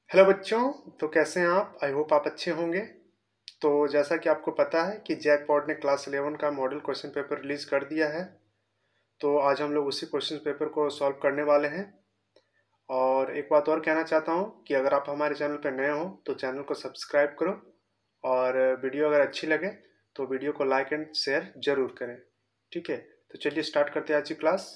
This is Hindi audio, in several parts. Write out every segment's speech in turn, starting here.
हेलो बच्चों। तो कैसे हैं आप? आई होप आप अच्छे होंगे। तो जैसा कि आपको पता है कि जैकपॉट ने क्लास 11 का मॉडल क्वेश्चन पेपर रिलीज़ कर दिया है। तो आज हम लोग उसी क्वेश्चन पेपर को सॉल्व करने वाले हैं। और एक बात और कहना चाहता हूँ कि अगर आप हमारे चैनल पर नए हो तो चैनल को सब्सक्राइब करो, और वीडियो अगर अच्छी लगे तो वीडियो को लाइक एंड शेयर ज़रूर करें। ठीक है, तो चलिए स्टार्ट करते हैं आज की क्लास।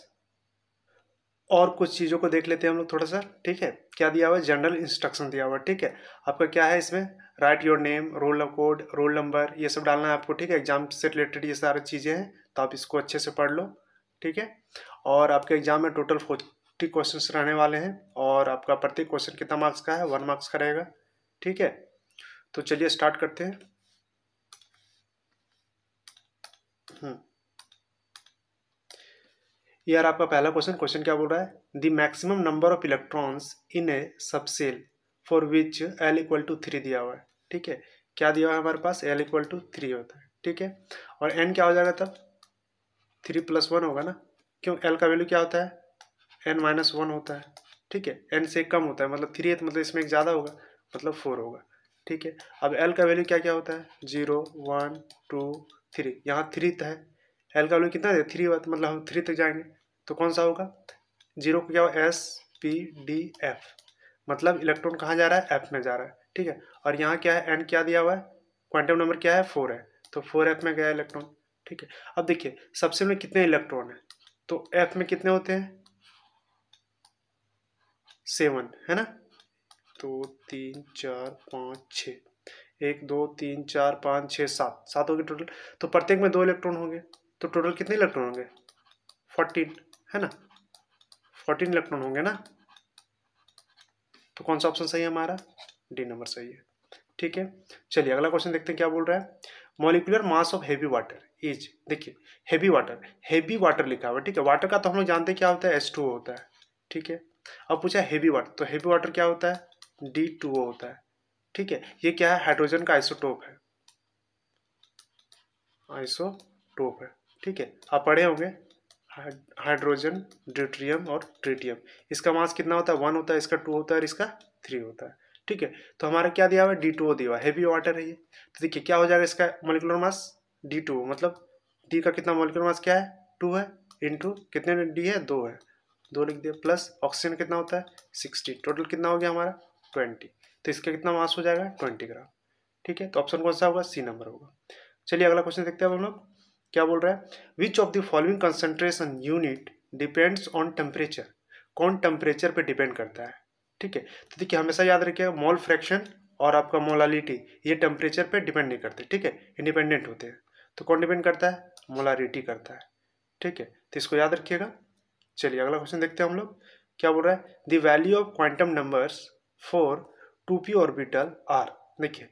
और कुछ चीज़ों को देख लेते हैं हम लोग थोड़ा सा। ठीक है, क्या दिया हुआ है? जनरल इंस्ट्रक्शन दिया हुआ है। ठीक है, आपका क्या है इसमें? Right your name, roll code, roll number, ये सब डालना है आपको। ठीक है, एग्जाम से रिलेटेड ये सारी चीज़ें हैं, तो आप इसको अच्छे से पढ़ लो। ठीक है, और आपके एग्जाम में टोटल 40 क्वेश्चन रहने वाले हैं, और आपका प्रत्येक क्वेश्चन कितना मार्क्स का है? 1 मार्क्स का रहेगा। ठीक है, तो चलिए स्टार्ट करते हैं। यार आपका पहला क्वेश्चन क्या बोल रहा है? The maximum number of electrons in a subshell for which l equal to 3 दिया हुआ है। ठीक है, क्या दिया हुआ है हमारे पास? एल इक्वल टू 3 होता है। ठीक है, और एन क्या हो जाएगा तब? 3+1 होगा ना, क्यों? एल का वैल्यू क्या होता है? n-1 होता है। ठीक है, एन से कम होता है, मतलब 3 है, तो मतलब इसमें एक ज़्यादा होगा, मतलब 4 होगा। ठीक है, अब एल का वैल्यू क्या क्या होता है? 0, 1, 2, 3। यहाँ 3 है, एल का वैल्यू कितना है? 3 हुआ, तो मतलब हम 3 तक जाएंगे, तो कौन सा होगा? 0 को क्या होगा? S, P, D, F, मतलब इलेक्ट्रॉन कहाँ जा रहा है? F में जा रहा है। ठीक है, और यहाँ क्या है? N क्या दिया हुआ है? क्वांटम नंबर क्या है? 4 है, तो 4F में गया इलेक्ट्रॉन। ठीक है, अब देखिए सबसे में कितने इलेक्ट्रॉन है, तो F में कितने होते हैं? 7 है ना, तो 3, 4, 5, 6, 1, 2, 3, 4, 5, 6, 7, 7 हो गए टोटल। तो प्रत्येक में 2 इलेक्ट्रॉन होंगे, तो टोटल कितने इलेक्ट्रॉन होंगे? 14 है ना, 14 इलेक्ट्रॉन होंगे ना। तो कौन सा ऑप्शन सही है हमारा? डी नंबर सही है। ठीक है, चलिए अगला क्वेश्चन देखते हैं क्या बोल रहा है। Molecular mass of heavy water is, देखिए हेवी वाटर लिखा हुआ है। ठीक है, वाटर का तो हम लोग जानते हैं क्या होता है? H2O होता है। ठीक है, अब पूछा हेवी वाटर, तो हेवी वाटर क्या होता है? D2O होता है। ठीक है, ये क्या है? हाइड्रोजन का आइसोटोप है, आइसोटोप है। ठीक है, आप पढ़े होंगे हाइड्रोजन, ड्यूट्रियम और ट्रिटियम। इसका मास कितना होता है? 1 होता है, इसका 2 होता है, और इसका 3 होता है। ठीक है, तो हमारा क्या दिया हुआ है? D2O दिया हुआ है, हेवी वाटर है ये। तो देखिए क्या हो जाएगा इसका मोलिकुलर मास? D2O, मतलब D का कितना मोलिकुलर मास क्या है? 2 है, इंटू कितने D है? 2 है, 2 लिख दिया, प्लस ऑक्सीजन कितना होता है? 60, टोटल कितना हो गया हमारा? 20। तो इसका कितना मास हो जाएगा? 20 ग्राम। ठीक है, तो ऑप्शन कौन सा होगा? सी नंबर होगा। चलिए अगला क्वेश्चन देखते हैं हम लोग, क्या बोल रहा है। Which of the following concentration unit depends on temperature, कौन टेम्परेचर पे डिपेंड करता है? ठीक है, तो देखिए हमेशा याद रखिएगा मोल फ्रैक्शन और आपका मोलालिटी ये टेम्परेचर पे डिपेंड नहीं करते। ठीक है, इंडिपेंडेंट होते हैं। तो कौन डिपेंड करता है? मोलारिटी करता है। ठीक है, तो इसको याद रखिएगा। चलिए अगला क्वेश्चन देखते हैं हम लोग, क्या बोल रहा है। The value of quantum numbers for 2p orbital are, देखिए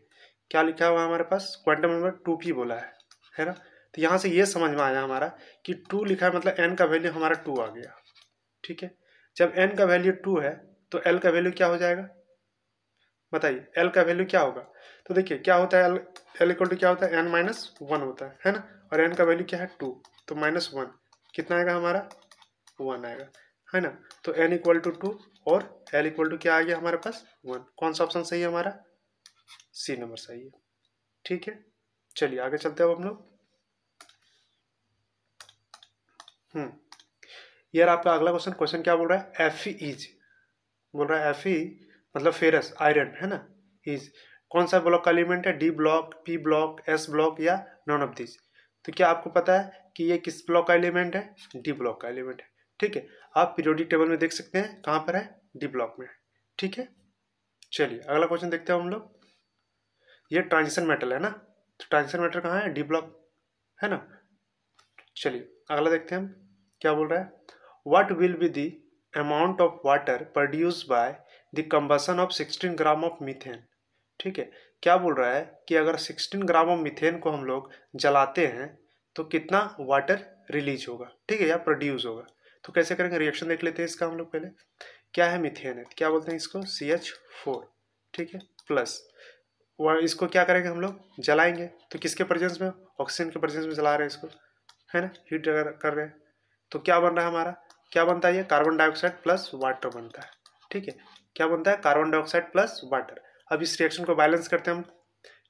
क्या लिखा हुआ है हमारे पास? क्वांटम नंबर 2p बोला है ना। तो यहाँ से ये समझ में आया हमारा कि 2 लिखा है, मतलब n का वैल्यू हमारा 2 आ गया। ठीक है, जब n का वैल्यू 2 है तो l का वैल्यू क्या हो जाएगा? बताइए l का वैल्यू क्या होगा? तो देखिए क्या होता है, l इक्वल टू क्या होता है? n-1 होता है ना, और n का वैल्यू क्या है? 2, तो -1 कितना आएगा हमारा? 1 आएगा, है ना। तो n इक्वल टू 2 और l इक्वल टू क्या आ गया हमारे पास? 1। कौन सा ऑप्शन सही है हमारा? सी नंबर सही है। ठीक है, चलिए आगे चलते हैं अब हम लोग। यार आपका अगला क्वेश्चन क्या बोल रहा है? एफ इज, बोल रहा है एफ मतलब फेरस आयरन है ना, इज कौन सा ब्लॉक का एलिमेंट है? D block, P block, S block या नॉन ऑफ दिस? तो क्या आपको पता है कि ये किस ब्लॉक का एलिमेंट है? डी ब्लॉक का एलिमेंट है। ठीक है, आप पीरियोडिक टेबल में देख सकते हैं कहाँ पर है? डी ब्लॉक में। ठीक है, चलिए अगला क्वेश्चन देखते हैं हम लोग। ये ट्रांजिशन मेटल है ना, तो ट्रांजिशन मेटल कहाँ है? डी ब्लॉक है ना। चलिए अगला देखते हैं हम, क्या बोल रहा है। What will be the amount of water produce by the combustion of 16 gram of methane? ठीक है, क्या बोल रहा है कि अगर 16 ग्राम ऑफ मीथेन को हम लोग जलाते हैं तो कितना वाटर रिलीज होगा? ठीक है, या प्रोड्यूस होगा। तो कैसे करेंगे? रिएक्शन देख लेते हैं इसका हम लोग पहले। क्या है? मीथेन है, क्या बोलते हैं इसको? CH4। ठीक है, प्लस इसको क्या करेंगे हम लोग? जलाएंगे, तो किसके प्रेजेंस में? ऑक्सीजन के प्रेजेंस में जला रहे हैं इसको, है ना, हीट कर रहे हैं। तो क्या बन रहा है हमारा? क्या बनता है? ये कार्बन डाइऑक्साइड प्लस वाटर बनता है। ठीक है, क्या बनता है, कार्बन डाइऑक्साइड प्लस वाटर। अब इस रिएक्शन को बैलेंस करते हैं हम,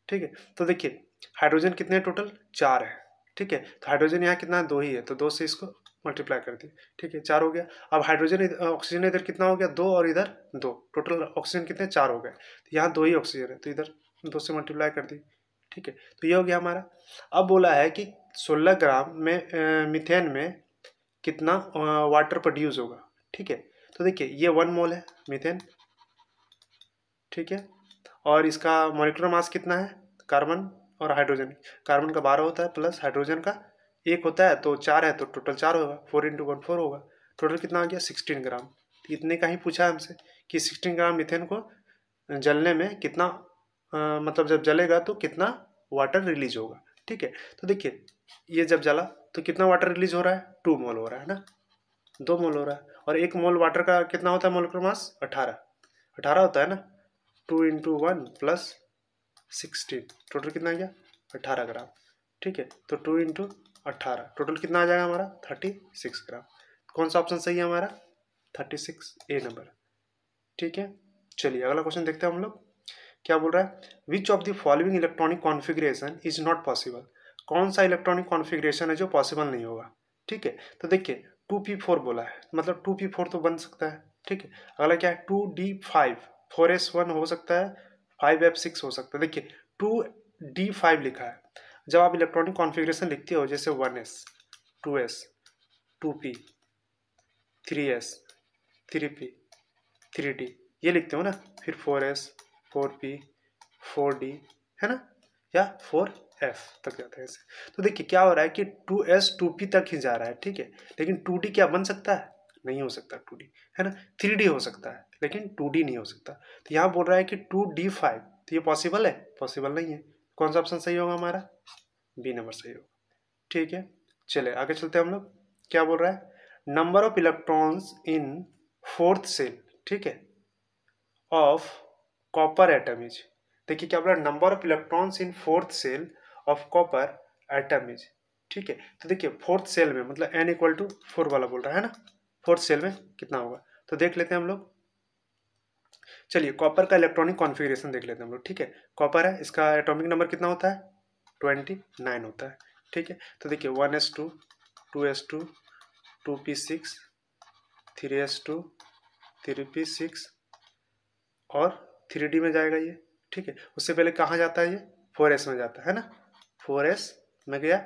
ठीक है। तो देखिए हाइड्रोजन कितने टोटल, 4 है, ठीक है। तो हाइड्रोजन यहाँ कितना है, 2 ही है, तो 2 से इसको मल्टीप्लाई कर दिए, ठीक है, 4 हो गया। अब हाइड्रोजन ऑक्सीजन इधर कितना हो गया, 2 और इधर 2, टोटल ऑक्सीजन कितने, 4 हो गए। तो यहाँ 2 ही ऑक्सीजन है, तो इधर 2 से मल्टीप्लाई कर दी, ठीक है। तो ये हो गया हमारा। अब बोला है कि 16 ग्राम में मीथेन में कितना वाटर प्रोड्यूस होगा, ठीक है। तो देखिए ये 1 मोल है मीथेन, ठीक है। और इसका मॉलिक्यूलर मास कितना है, कार्बन और हाइड्रोजन, कार्बन का 12 होता है प्लस हाइड्रोजन का 1 होता है, तो 4 है, तो टोटल 4 होगा, 4 × 1 4 होगा। टोटल कितना आ गया, 16 ग्राम। तो इतने का ही पूछा है हमसे कि 16 ग्राम मीथेन को जलने में कितना मतलब जब जलेगा तो कितना वाटर रिलीज होगा, ठीक है। तो देखिए ये जब जला तो कितना वाटर रिलीज हो रहा है, 2 मोल हो रहा है ना, 2 मोल हो रहा है। और 1 मोल वाटर का कितना होता है मॉलिक्यूलर मास, 18 होता है ना, 2 × 1 प्लस 16, टोटल कितना आ गया, 18 ग्राम, ठीक है। तो 2 × 18 टोटल कितना आ जाएगा हमारा, 36 ग्राम। कौन सा ऑप्शन सही है हमारा, 36 ए नंबर, ठीक है। चलिए अगला क्वेश्चन देखते हैं हम लोग, क्या बोल रहा है, which of the following electronic configuration is not possible, कौन सा इलेक्ट्रॉनिक कॉन्फ़िगरेशन है जो पॉसिबल नहीं होगा, ठीक है। तो देखिए 2p4 बोला है, मतलब 2p4 तो बन सकता है, ठीक है। अगला क्या है, 2d5, 4s1 हो सकता है, 5f6 हो सकता है। देखिए 2d5 लिखा है, जब आप इलेक्ट्रॉनिक कॉन्फ़िगरेशन लिखते हो जैसे 1s 2s 2p 3s 3p 3d ये लिखते हो ना, फिर 4s 4p 4d है ना, या 4f तक जाता है ऐसे। तो देखिए क्या हो रहा है कि 2s 2p तक ही जा रहा है, ठीक है। लेकिन 2d क्या बन सकता है, नहीं हो सकता 2d, है ना। 3d हो सकता है लेकिन 2d नहीं हो सकता। तो यहाँ बोल रहा है कि 2d5, तो ये पॉसिबल है, पॉसिबल नहीं है। कौन सा ऑप्शन सही होगा हमारा, बी नंबर सही होगा, ठीक है। चले आगे चलते हैं हम लोग, क्या बोल रहा है, number of electrons in 4th shell, ठीक है, ऑफ कॉपर एटम इज। देखिए क्या बोला, number of electrons in 4th shell of copper atom is, ठीक है। तो देखिए 4th सेल में मतलब n = 4 वाला बोल रहा है ना, 4th सेल में कितना होगा, तो देख लेते हैं हम लोग। चलिए कॉपर का इलेक्ट्रॉनिक कॉन्फ़िगरेशन देख लेते हैं हम लोग, ठीक है। कॉपर है, इसका एटॉमिक नंबर कितना होता है, 29 होता है, ठीक है। तो देखिए 1s2 2s2 2p6 3s2 3p6 और 3d में जाएगा ये, ठीक है। उससे पहले कहाँ जाता है ये, 4s में जाता है ना, 4s में गया।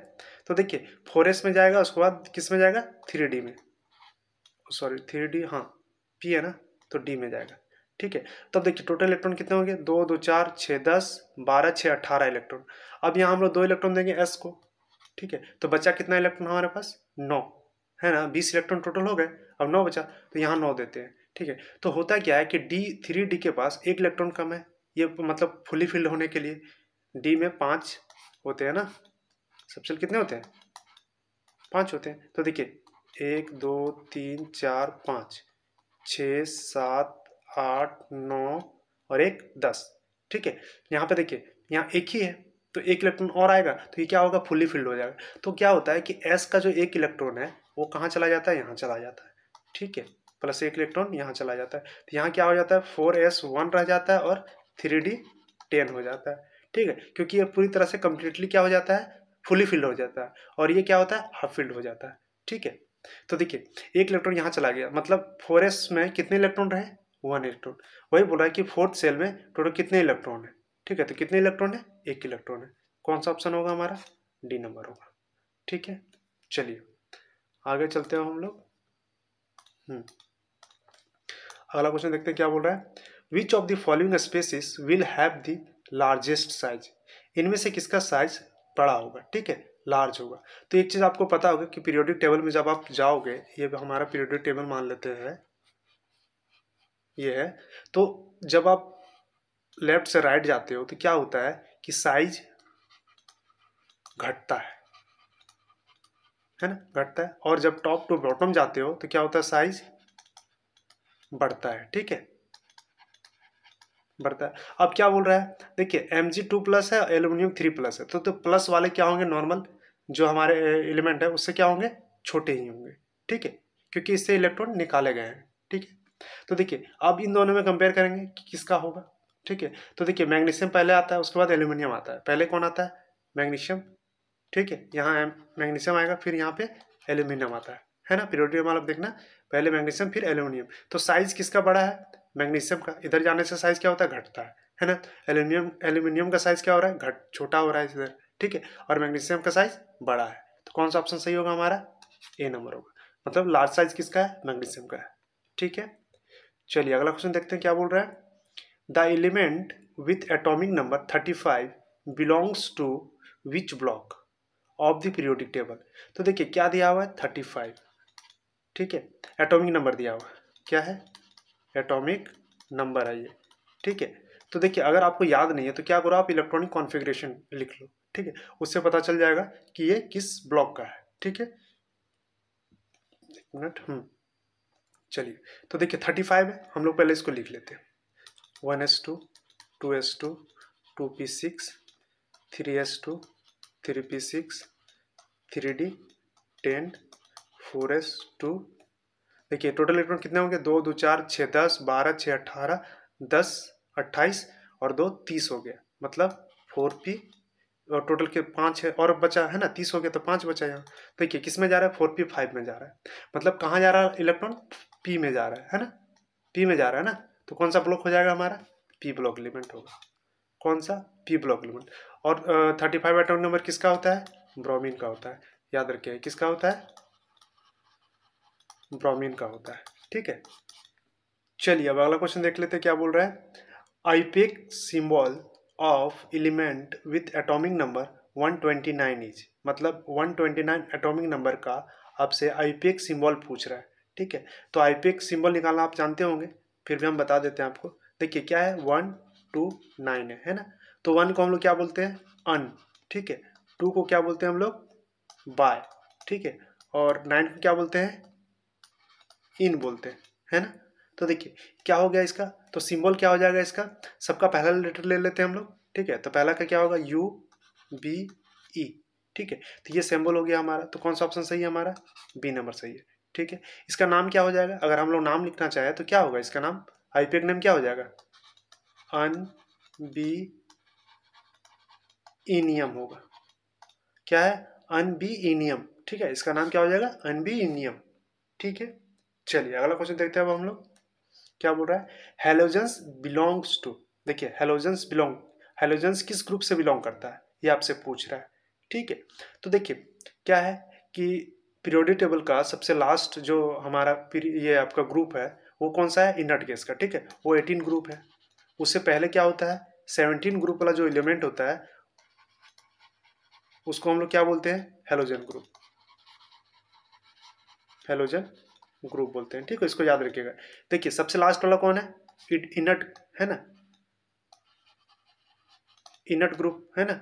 तो देखिए 4s में जाएगा, उसके बाद किस में जाएगा, 3d में, सॉरी 3d, हाँ p है ना, तो d में जाएगा, ठीक है। तब देखिए टोटल इलेक्ट्रॉन कितने होंगे, 2 2 4 6 10 12 6 18 इलेक्ट्रॉन। अब यहाँ हम लोग 2 इलेक्ट्रॉन देंगे s को, ठीक है। तो बचा कितना इलेक्ट्रॉन हमारे पास, 9 है ना, 20 इलेक्ट्रॉन टोटल हो गए, अब 9 बचा, तो यहाँ 9 देते हैं, ठीक है। तो होता क्या है कि D3D के पास 1 इलेक्ट्रॉन कम है, ये मतलब फुली फिल्ड होने के लिए D में 5 होते हैं ना, सबसे कितने होते हैं, 5 होते हैं। तो देखिए 1 2 3 4 5 6 7 8 9 और 1 10, ठीक है। यहाँ पे देखिए यहाँ एक ही है, तो 1 इलेक्ट्रॉन और आएगा, तो ये क्या होगा, फुली फिल्ड हो जाएगा। तो क्या होता है कि s का जो 1 इलेक्ट्रॉन है वो कहाँ चला जाता है, यहाँ चला जाता है, ठीक है, प्लस 1 इलेक्ट्रॉन यहाँ चला जाता है। तो यहाँ क्या हो जाता है, 4s1 रह जाता है और 3d 10 हो जाता है, ठीक है। क्योंकि ये पूरी तरह से कम्प्लीटली क्या हो जाता है, फुली फिल्ड हो जाता है, और ये क्या होता है, हाफ फिल्ड हो जाता है, ठीक है। तो देखिए 1 इलेक्ट्रॉन यहाँ चला गया, मतलब 4s में कितने इलेक्ट्रॉन रहे, 1 इलेक्ट्रॉन। वही बोल रहा है कि 4th सेल में टोटल कितने इलेक्ट्रॉन है, ठीक है। तो कितने इलेक्ट्रॉन है, 1 इलेक्ट्रॉन है। कौन सा ऑप्शन होगा हमारा, डी नंबर होगा, ठीक है। चलिए आगे चलते हैं हम लोग। अगला क्वेश्चन देखते हैं क्या बोल रहा है, which of the following species will have the largest size, इनमें से किसका साइज बड़ा होगा, ठीक है, लार्ज होगा। तो एक चीज़ आपको पता होगा कि पीरियोडिक टेबल में जब आप जाओगे, ये हमारा पीरियोडिक टेबल मान लेते हैं, ये है, तो जब आप लेफ्ट से राइट जाते हो तो क्या होता है कि साइज घटता है ना, घटता है। और जब टॉप टू बॉटम जाते हो तो क्या होता है, साइज बढ़ता है, ठीक है, बढ़ता है। अब क्या बोल रहा है, देखिए Mg2+ है, एल्यूमिनियम 3+ है, तो प्लस वाले क्या होंगे, नॉर्मल जो हमारे एलिमेंट है उससे क्या होंगे, छोटे ही होंगे, ठीक है, क्योंकि इससे इलेक्ट्रॉन निकाले गए हैं, ठीक है। तो देखिए अब इन दोनों में कंपेयर करेंगे कि किसका होगा, ठीक है। तो देखिए मैग्नीशियम पहले आता है, उसके बाद एल्यूमिनियम आता है। पहले कौन आता है? मैग्नीशियम, ठीक है। यहाँ मैग्नीशियम आएगा, फिर यहाँ पे एल्यूमिनियम आता है ना। पीरियोडिक टेबल आप देखना, पहले मैग्नीशियम फिर एल्यूमिनियम। तो साइज किसका बड़ा है? मैग्नीशियम का। इधर जाने से साइज क्या होता है? घटता है ना। एल्यूमिनियम का साइज क्या हो रहा है? छोटा हो रहा है इधर, ठीक है। और मैग्नीशियम का साइज बड़ा है। तो कौन सा ऑप्शन सही होगा हमारा? ए नंबर होगा। मतलब लार्ज साइज किसका है? मैग्नीशियम का है, ठीक है। चलिए अगला क्वेश्चन देखते हैं क्या बोल रहा है। The element with atomic number 35 belongs to which block of the periodic table. तो देखिए क्या दिया हुआ है? 35, ठीक है। एटॉमिक नंबर दिया हुआ है, क्या है? एटॉमिक नंबर है ये, ठीक है। तो देखिए अगर आपको याद नहीं है तो क्या करो, आप इलेक्ट्रॉनिक कॉन्फ़िगरेशन लिख लो, ठीक है। उससे पता चल जाएगा कि ये किस ब्लॉक का है, ठीक है। एक मिनट, चलिए। तो देखिए 35 है, हम लोग पहले इसको लिख लेते हैं। 1s2 2s2 2p6 3s2 3p6 3d 10 4s2। देखिए टोटल इलेक्ट्रॉन कितने होंगे? 2 2 4 6 10 12 6 18 10 28 और 2 30 हो गया, मतलब 4p। और टोटल के 5 है और बचा है ना, 30 हो गया तो 5 बचा यहाँ। देखिए किस में जा रहा है? 4p5 में जा रहा है। मतलब कहाँ जा रहा है इलेक्ट्रॉन? p में जा रहा है ना। p में जा रहा है ना। तो कौन सा ब्लॉक हो जाएगा हमारा? p ब्लॉक एलिमेंट होगा। कौन सा? p block element. और 35 एटॉमिक नंबर किसका होता है? ब्रोमीन का होता है। याद रखिए किसका होता है? ब्रोमीन का होता है, ठीक है। चलिए अब अगला क्वेश्चन देख लेते हैं क्या बोल रहा है। IUPAC symbol of element with atomic number 129 is. मतलब 129 एटॉमिक नंबर का आपसे आईपेक सिंबल पूछ रहा है, ठीक है। तो आईपेक सिंबल निकालना आप जानते होंगे, फिर भी हम बता देते हैं आपको। देखिए क्या है? 129 है ना। तो 1 को हम लोग क्या बोलते हैं? अन, ठीक है। 2 को क्या बोलते हैं हम लोग? बाय, ठीक है। और 9 को क्या बोलते हैं? इन बोलते हैं, है ना। तो देखिए क्या हो गया इसका? तो सिंबल क्या हो जाएगा इसका? सबका पहला लेटर ले लेते हैं हम लोग, ठीक है। तो पहला का क्या होगा? यू बी ई, ठीक है। तो ये सिंबल हो गया हमारा। तो कौन सा ऑप्शन सही है हमारा? बी नंबर सही है, ठीक है। इसका नाम क्या हो जाएगा? अगर हम लोग नाम लिखना चाहें तो क्या होगा इसका नाम? आईपेक नेम क्या हो जाएगा? अन बी इनियम होगा। क्या है? अनबीइनियम, ठीक है। इसका नाम क्या हो जाएगा? अनबीइनियम, ठीक है। चलिए अगला क्वेश्चन देखते हैं अब हम लोग क्या बोल रहा है। Halogens belongs to. देखिए हेलोजेंस किस ग्रुप से बिलोंग करता है, ये आपसे पूछ रहा है, ठीक है। तो देखिए क्या है कि पीरियोडिक टेबल का सबसे लास्ट जो हमारा ये आपका ग्रुप है वो कौन सा है? इनर्ट गैस का, ठीक है। वो 18 ग्रुप है। उससे पहले क्या होता है? 17 ग्रुप वाला जो एलिमेंट होता है उसको हम लोग क्या बोलते हैं? हेलोजन ग्रुप, हेलोजन ग्रुप बोलते हैं, ठीक है। इसको याद रखिएगा। देखिए सबसे लास्ट वाला कौन है? इनर्ट है ना, इनर्ट ग्रुप है ना,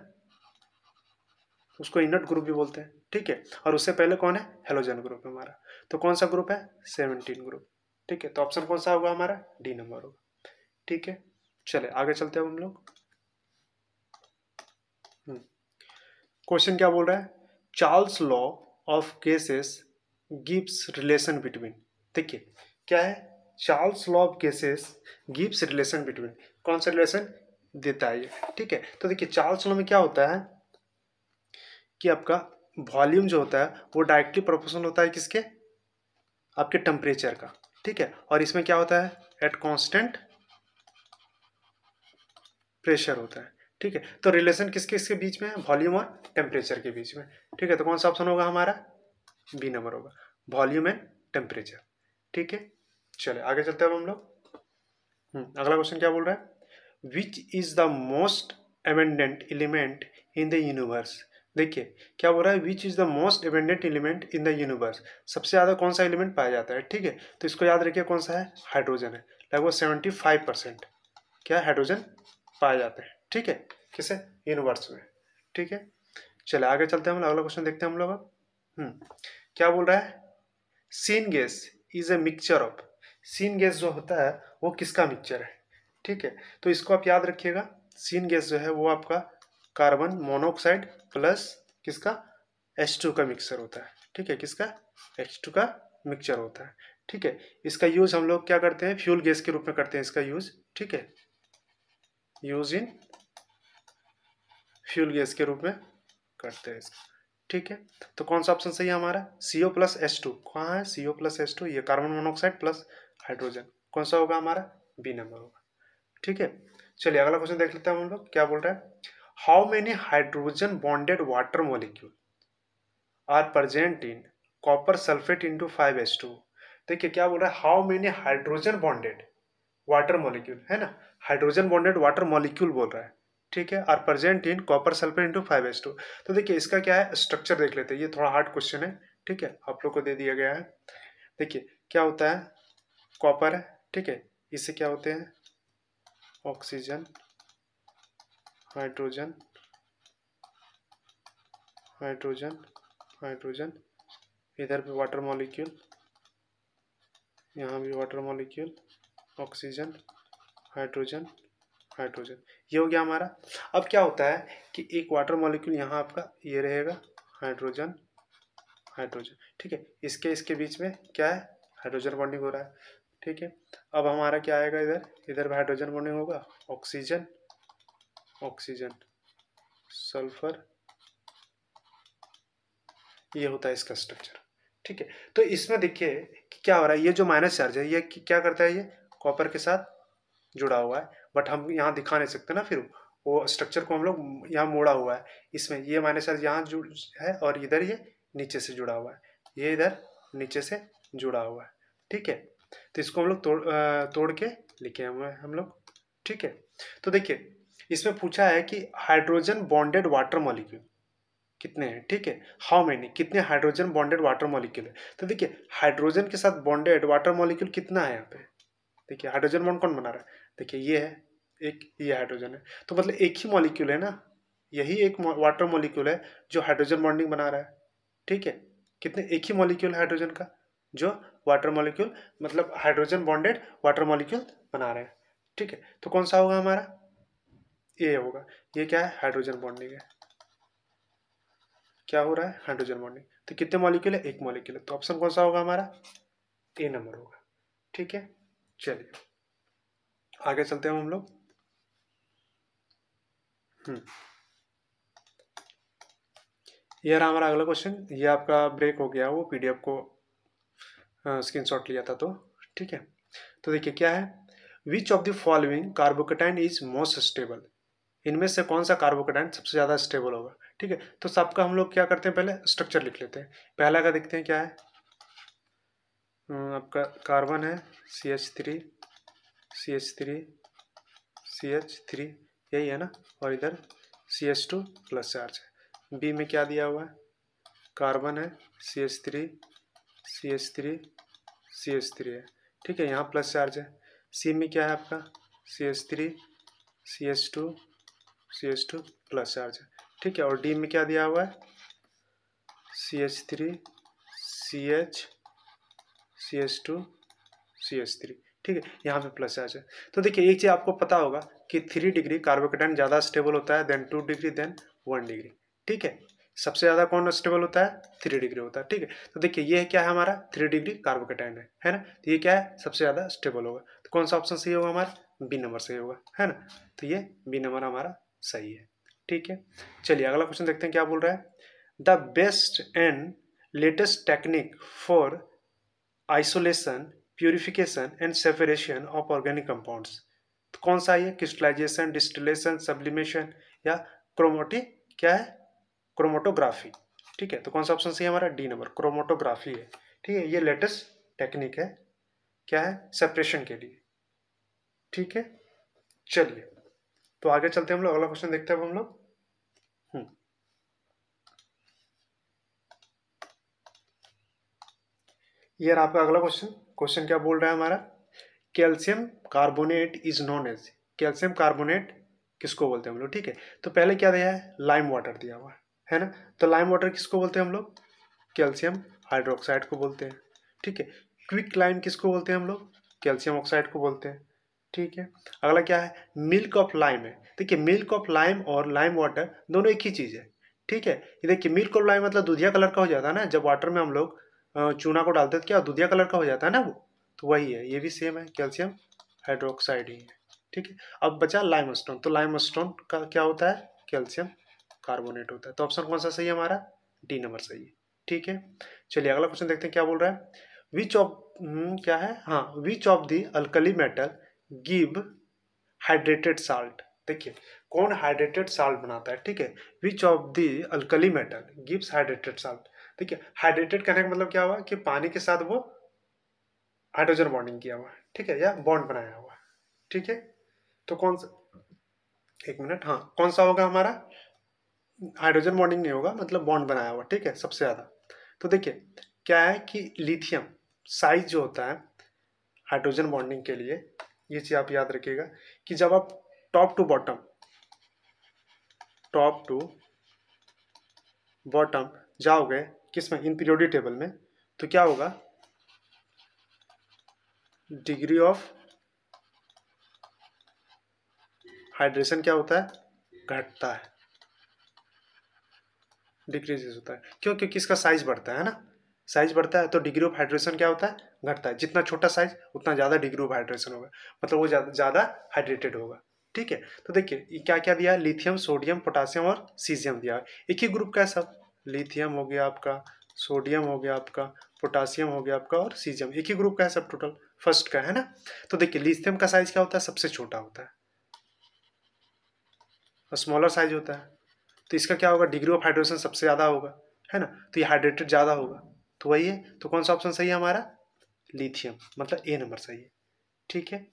उसको इनर्ट ग्रुप भी बोलते हैं, ठीक है। और उससे पहले कौन है? हेलोजन ग्रुप हमारा। तो कौन सा ग्रुप है? 17 ग्रुप, ठीक है। तो ऑप्शन कौन सा होगा हमारा? डी नंबर होगा, ठीक है। चले आगे चलते हैं हम लोग। क्वेश्चन क्या बोल रहा है। Charles law of gases gives relation between. देखिए क्या है? Charles law of gases gives relation between. कौन सा रिलेशन देता है ये, ठीक है। तो देखिए चार्ल्स लॉ में क्या होता है कि आपका वॉल्यूम जो होता है वो डायरेक्टली प्रोपोर्शनल होता है किसके? आपके टेम्परेचर का, ठीक है। और इसमें क्या होता है? एट कांस्टेंट प्रेशर होता है, ठीक है। तो रिलेशन किसके इसके बीच में है? वॉल्यूम और टेम्परेचर के बीच में, ठीक है। तो कौन सा ऑप्शन होगा हमारा? बी नंबर होगा, वॉल्यूम एंड टेम्परेचर, ठीक है। चले आगे चलते हैं हम लोग। अगला क्वेश्चन क्या बोल रहा है। Which is the most abundant element in the universe. देखिए क्या बोल रहा है? Which is the most abundant element in the universe. सबसे ज्यादा कौन सा एलिमेंट पाया जाता है, ठीक है। तो इसको याद रखिए कौन सा है? हाइड्रोजन है। लगभग 75% क्या हाइड्रोजन पाए जाते हैं, ठीक है। किसे? यूनिवर्स में, ठीक है। चले आगे चलते हैं हम लोग, अगला क्वेश्चन देखते हैं हम लोग अब। क्या बोल रहा है। Syngas is a mixture of. Syngas जो होता है वो किसका मिक्सचर है, ठीक है। तो इसको आप याद रखिएगा। सीन गैस जो है वो आपका कार्बन मोनोऑक्साइड प्लस किसका? H2 का मिक्सचर होता है, ठीक है। किसका? H2 का मिक्सचर होता है, ठीक है। इसका यूज हम लोग क्या करते हैं, फ्यूल गैस के रूप में करते हैं इसका यूज, ठीक है, यूज इन फ्यूल गैस के रूप में करते हैं इसका, ठीक है। तो कौन सा ऑप्शन सही है हमारा, CO प्लस H2, कहाँ है CO प्लस H2, ये कार्बन मोनोऑक्साइड प्लस हाइड्रोजन, कौन सा होगा हमारा, बी नंबर होगा, ठीक है। चलिए अगला क्वेश्चन देख लेते हैं हम लोग, क्या बोल रहा है, how many hydrogen bonded water molecule are present in copper sulphate into 5H2। देखिए क्या बोल रहा है, how many hydrogen bonded water molecule, है ना, हाइड्रोजन बॉन्डेड वाटर मॉलिक्यूल बोल रहा है, ठीक है, are present in copper sulphate into 5H2। तो देखिए इसका क्या है, स्ट्रक्चर देख लेते हैं, ये थोड़ा हार्ड क्वेश्चन है, ठीक है, आप लोग को दे दिया गया है। देखिए क्या होता है, कॉपर है, ठीक है, इससे क्या होते हैं, ऑक्सीजन, हाइड्रोजन, हाइड्रोजन, हाइड्रोजन, इधर भी वाटर मॉलिक्यूल, यहाँ भी water molecule, oxygen, hydrogen, hydrogen, ये हो गया हमारा। अब क्या होता है कि एक वाटर मॉलिक्यूल यहाँ आपका ये रहेगा, हाइड्रोजन, हाइड्रोजन, ठीक है, इसके इसके बीच में क्या है, हाइड्रोजन बॉन्डिंग हो रहा है, ठीक है। अब हमारा क्या आएगा, इधर इधर भी हाइड्रोजन बॉन्डिंग होगा, ऑक्सीजन, ऑक्सीजन, सल्फर, ये होता है इसका स्ट्रक्चर, ठीक है। तो इसमें देखिए कि क्या हो रहा है, ये जो माइनस चार्ज है ये क्या करता है, ये कॉपर के साथ जुड़ा हुआ है, बट हम यहाँ दिखा नहीं सकते ना, फिर वो स्ट्रक्चर को हम लोग यहाँ मोड़ा हुआ है, इसमें ये माइनस चार्ज यहाँ जुड़ है और इधर ये नीचे से जुड़ा हुआ है, ये इधर नीचे से जुड़ा हुआ है, ठीक है। तो इसको हम लोग तोड़ के लिखे हुए हैं हम लोग, ठीक है। तो देखिए इसमें पूछा है कि हाइड्रोजन बॉन्डेड वाटर मॉलिक्यूल कितने हैं, ठीक है, हाउ मेनी, कितने हाइड्रोजन बॉन्डेड वाटर मॉलिक्यूल है। तो देखिए हाइड्रोजन के साथ बॉन्डेड वाटर मॉलिक्यूल कितना है यहाँ पे, देखिए हाइड्रोजन बॉन्ड कौन बना रहा है, देखिए ये है एक, ये हाइड्रोजन है, तो मतलब एक ही मॉलिक्यूल है ना, यही एक वाटर मॉलिक्यूल है जो हाइड्रोजन बॉन्डिंग बना रहा है, ठीक है। कितने, एक ही मॉलिक्यूल है हाइड्रोजन का जो वाटर मॉलिक्यूल, मतलब हाइड्रोजन बॉन्डेड वाटर मॉलिक्यूल बना रहे हैं, ठीक है। तो कौन सा होगा हमारा, ये होगा, ये क्या है, हाइड्रोजन बॉन्डिंग है, क्या हो रहा है, हाइड्रोजन बॉन्डिंग। तो कितने मॉलिक्यूल है, एक मॉलिक्यूल है, तो ऑप्शन कौन सा होगा हमारा, ए नंबर होगा, ठीक है। चलिए आगे चलते हैं हम लोग। ये रहा हमारा अगला क्वेश्चन, ये आपका ब्रेक हो गया, वो PDF को स्क्रीनशॉट लिया था, तो ठीक है। तो देखिए क्या है, which of the following carbocation is most stable, इनमें से कौन सा कार्बोकेटाइन सबसे ज़्यादा स्टेबल होगा, ठीक है। तो सबका हम लोग क्या करते हैं, पहले स्ट्रक्चर लिख लेते हैं। पहला का देखते हैं क्या है, आपका कार्बन है CH3, CH3, CH3, यही है ना, और इधर CH2 प्लस चार्ज है। बी में क्या दिया हुआ है, कार्बन है CH3, CH3, CH3 है, ठीक है, यहाँ प्लस चार्ज है। सी में क्या है आपका, CH3, CH2, CH2 plus charge है, ठीक है। और डी में क्या दिया हुआ है, CH3, CH, CH2, CH3, ठीक है, यहाँ पे प्लस चार्ज है। तो देखिए एक चीज़ आपको पता होगा कि 3 डिग्री कार्बोकेटाइन ज़्यादा स्टेबल होता है देन 2 डिग्री देन 1 डिग्री, ठीक है। सबसे ज़्यादा कौन स्टेबल होता है, 3 डिग्री होता है, ठीक है। तो देखिए ये क्या है हमारा, 3 डिग्री कार्बोकेटाइन है ना, तो ये क्या है, सबसे ज़्यादा स्टेबल होगा। तो कौन सा ऑप्शन सही होगा हमारा, बी नंबर सही होगा, है ना। तो ये बी नंबर हमारा सही है, ठीक है। चलिए अगला क्वेश्चन देखते हैं क्या बोल रहा है, the best and latest technique for isolation, purification and separation of organic compounds, तो कौन सा है, क्रिस्टलाइजेशन, डिस्टिलेशन, सब्लिमेशन या क्या है, क्रोमेटोग्राफी, ठीक है। तो कौन सा ऑप्शन सही है हमारा, डी नंबर, क्रोमेटोग्राफी है, ठीक है। ये लेटेस्ट टेक्निक है, क्या है, सेपरेशन के लिए, ठीक है। चलिए तो आगे चलते हैं हम लोग, अगला क्वेश्चन देखते हैं हम लोग। ये रहा आपका अगला क्वेश्चन। क्वेश्चन क्या बोल रहा है हमारा, calcium carbonate is known as, calcium carbonate किसको बोलते हैं हम लोग, ठीक है। तो पहले क्या दिया है, लाइम वाटर दिया हुआ है ना, तो लाइम वाटर किसको बोलते हैं हम लोग, कैल्शियम हाइड्रोक्साइड को बोलते हैं, ठीक है। क्विक लाइम किसको बोलते हैं हम लोग, कैल्शियम ऑक्साइड को बोलते हैं, ठीक है। अगला क्या है, मिल्क ऑफ लाइम है, देखिए मिल्क ऑफ लाइम और लाइम वाटर दोनों एक ही चीज़ है, ठीक है। ये देखिए मिल्क ऑफ लाइम मतलब दूधिया कलर का हो जाता है ना जब वाटर में हम लोग चूना को डालते हैं तो क्या दूधिया कलर का हो जाता है ना वो, तो वही है, ये भी सेम है, कैल्शियम हाइड्रोक्साइड ही है। ठीक है, अब बचा लाइमस्टोन, तो लाइमस्टोन का क्या होता है, कैल्शियम कार्बोनेट होता है। तो ऑप्शन कौन सा सही है हमारा, डी नंबर सही है। ठीक है, चलिए अगला क्वेश्चन देखते हैं क्या बोल रहा है। विच ऑफ क्या है, हाँ, विच of the alkali metal give hydrated salt. देखिए कौन हाइड्रेटेड साल्ट बनाता है, ठीक है, which of the alkali metal gives hydrated salt. देखिए हाइड्रेटेड कहने का मतलब क्या हुआ कि पानी के साथ वो हाइड्रोजन बॉन्डिंग किया हुआ है, ठीक है, या बॉन्ड बनाया हुआ है। ठीक है, तो कौन सा, एक मिनट, हाँ, कौन सा होगा हमारा, हाइड्रोजन बॉन्डिंग नहीं होगा, मतलब बॉन्ड बनाया हुआ, ठीक है, सबसे ज्यादा। तो देखिए क्या है कि लिथियम साइज जो होता है हाइड्रोजन बॉन्डिंग के लिए, ये चीज आप याद रखिएगा कि जब आप टॉप टू बॉटम जाओगे किसमें, इन पीरियोडिक टेबल में, तो क्या होगा, डिग्री ऑफ हाइड्रेशन क्या होता है, घटता है, डिक्रीजेस होता है। क्यों, क्योंकि इसका साइज बढ़ता है ना, साइज बढ़ता है तो डिग्री ऑफ हाइड्रेशन क्या होता है, घटता है। जितना छोटा साइज उतना ज़्यादा डिग्री ऑफ हाइड्रेशन होगा, मतलब वो ज़्यादा हाइड्रेटेड होगा। ठीक है, तो देखिए क्या क्या दिया, लिथियम, सोडियम, पोटासियम और सीजियम दिया है। एक ही ग्रुप का है सब, लिथियम हो गया आपका, सोडियम हो गया आपका, पोटासियम हो गया आपका और सीजियम, एक ही ग्रुप का है सब टोटल, फर्स्ट का है ना। तो देखिए लिथियम का साइज क्या होता है, सबसे छोटा होता है, स्मॉलर साइज होता है। तो इसका क्या होगा, डिग्री ऑफ हाइड्रेशन सबसे ज़्यादा होगा, है ना, तो ये हाइड्रेटेड ज़्यादा होगा, तो वही है। तो कौन सा ऑप्शन सही है हमारा, लिथियम, मतलब ए नंबर सही है। ठीक है,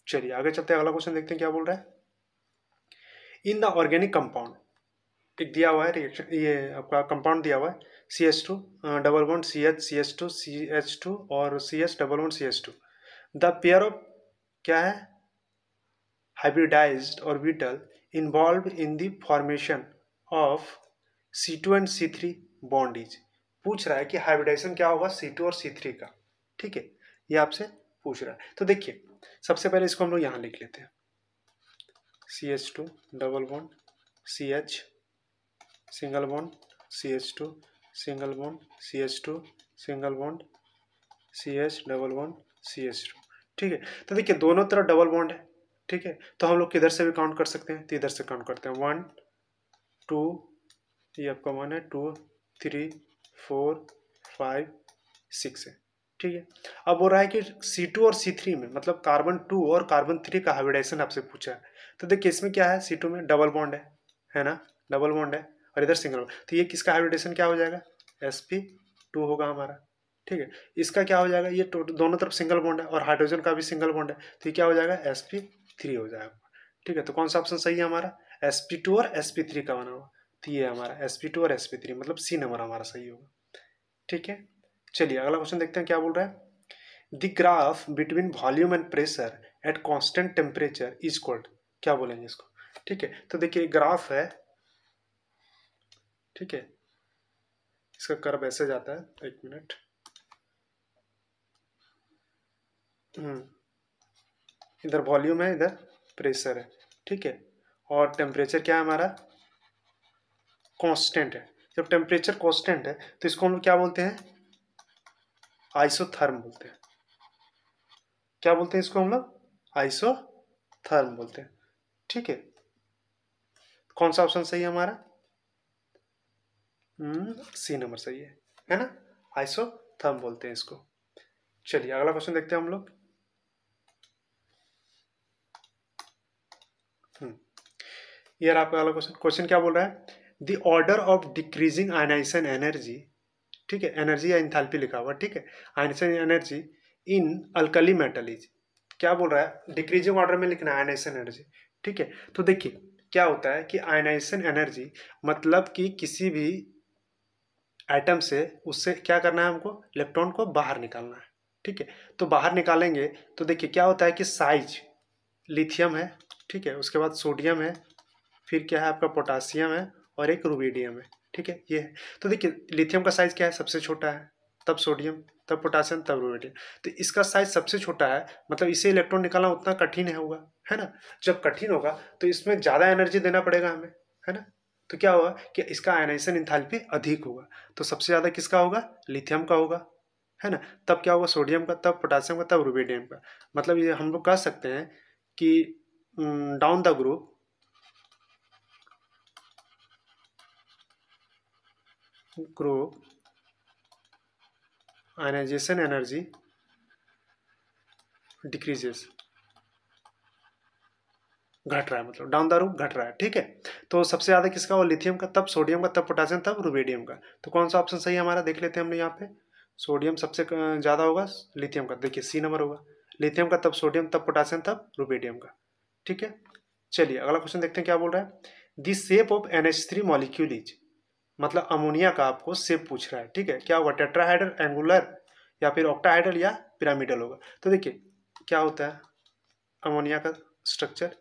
चलिए आगे चलते हैं, अगला क्वेश्चन देखते हैं क्या बोल रहा है। इन द ऑर्गेनिक कंपाउंड, एक दिया हुआ है रिएक्शन, ये आपका कंपाउंड दिया हुआ है, CH2 double bond CH CH2 और CH double bond CH2, the pair of क्या है, hybridized orbital involved in the formation of C2 and C3 bond is. पूछ रहा है कि हाइब्रिडाइजेशन क्या होगा C2 और C3 का, ठीक है, ये आपसे पूछ रहा है। तो देखिए सबसे पहले इसको हम लोग यहाँ लिख लेते हैं, CH2 double bond CH single bond CH2 single bond CH2 single bond CH double bond CH2। ठीक है, तो देखिए दोनों तरफ डबल बॉन्ड है, ठीक है, तो हम लोग किधर से भी काउंट कर सकते हैं, तो इधर से काउंट करते हैं, 1 2, ये आपका 1 है, 2 3 4 5 6 है। ठीक है, अब हो रहा है कि C2 और C3 में, मतलब कार्बन 2 और कार्बन 3 का हाइब्रिडाइजेशन आपसे पूछा है। तो देखिए इसमें क्या है, C2 में डबल बॉन्ड है ना, डबल बॉन्ड है, और इधर सिंगल बॉन्ड, तो ये किसका हाइब्रिडाइजेशन क्या हो जाएगा, sp2 होगा हमारा। ठीक है, इसका क्या हो जाएगा, ये दोनों तरफ सिंगल बॉन्ड है और हाइड्रोजन का भी सिंगल बॉन्ड है, तो ये क्या हो जाएगा, sp3 हो जाएगा। ठीक है, तो कौन सा ऑप्शन सही है हमारा, sp2 और sp3 का बना हुआ, तो ये हमारा sp2 और sp3, मतलब सी नंबर हमारा सही होगा। ठीक है, चलिए अगला क्वेश्चन देखते हैं क्या बोल रहा है। The graph between volume and pressure at constant temperature is called, क्या बोलेंगे इसको। ठीक है, तो देखिए ग्राफ है, ठीक है, इसका कर्व ऐसे जाता है, एक मिनट, इधर वॉल्यूम है, इधर प्रेशर है, ठीक है, और टेम्परेचर क्या है हमारा, कांस्टेंट है। जब टेम्परेचर कांस्टेंट है तो इसको हम लोग क्या बोलते हैं, आइसोथर्म बोलते हैं। क्या बोलते हैं इसको हम लोग, आइसोथर्म बोलते हैं। ठीक है, कौन सा ऑप्शन सही है हमारा, सी नंबर सही है ना, आइसोथर्म बोलते हैं इसको। चलिए अगला क्वेश्चन देखते हैं हम लोग। ये आपका अगला क्वेश्चन, क्वेश्चन क्या बोल रहा है, the order of decreasing ionisation energy, ठीक है, एनर्जी या इंथैल्पी लिखा हुआ, ठीक है, ionisation energy in alkali metal is, क्या बोल रहा है, डिक्रीजिंग ऑर्डर में लिखना है आयनाइजेशन एनर्जी। ठीक है, तो देखिए क्या होता है कि आयनाइजेशन एनर्जी मतलब कि किसी भी एटम से, उससे क्या करना है हमको, इलेक्ट्रॉन को बाहर निकालना है। ठीक है, तो बाहर निकालेंगे तो देखिए क्या होता है कि साइज, लिथियम है, ठीक है, उसके बाद सोडियम है, फिर क्या है आपका पोटासियम है और एक रुबिडियम है। ठीक है, ये है। तो देखिए लिथियम का साइज क्या है, सबसे छोटा है, तब सोडियम, तब पोटासियम, तब रुबिडियम, तो इसका साइज सबसे छोटा है, मतलब इसे इलेक्ट्रॉन निकालना उतना कठिन है होगा, है ना। जब कठिन होगा तो इसमें ज़्यादा एनर्जी देना पड़ेगा हमें, है ना, तो क्या होगा कि इसका आयनाइजेशन एंथैल्पी अधिक होगा, तो सबसे ज़्यादा किसका होगा, लिथियम का होगा, है ना, तब क्या होगा सोडियम का, तब पोटासियम का, तब रुबिडियम का। मतलब ये हम लोग कह सकते हैं कि down the group ionisation energy decreases, घट रहा है, मतलब डाउन द रूप घट रहा है। ठीक है, तो सबसे ज्यादा किसका हो, लिथियम का, तब सोडियम का, तब पोटासियम, तब रुबिडियम का। तो कौन सा ऑप्शन सही है हमारा, देख लेते हैं हमने यहाँ पे। सोडियम सबसे ज्यादा होगा लिथियम का, देखिए सी नंबर होगा, लिथियम का, तब सोडियम, तब पोटासियम, तब रुबिडियम का। ठीक है, चलिए अगला क्वेश्चन देखते हैं क्या बोल रहा है। The shape of NH3 molecule is, मतलब अमोनिया का आपको शेप पूछ रहा है। ठीक है, क्या होगा, टेट्राहाइड्रल, एंगुलर, या फिर ऑक्टाहाइड्रल, या पिरामिडल होगा। तो देखिए क्या होता है अमोनिया का स्ट्रक्चर,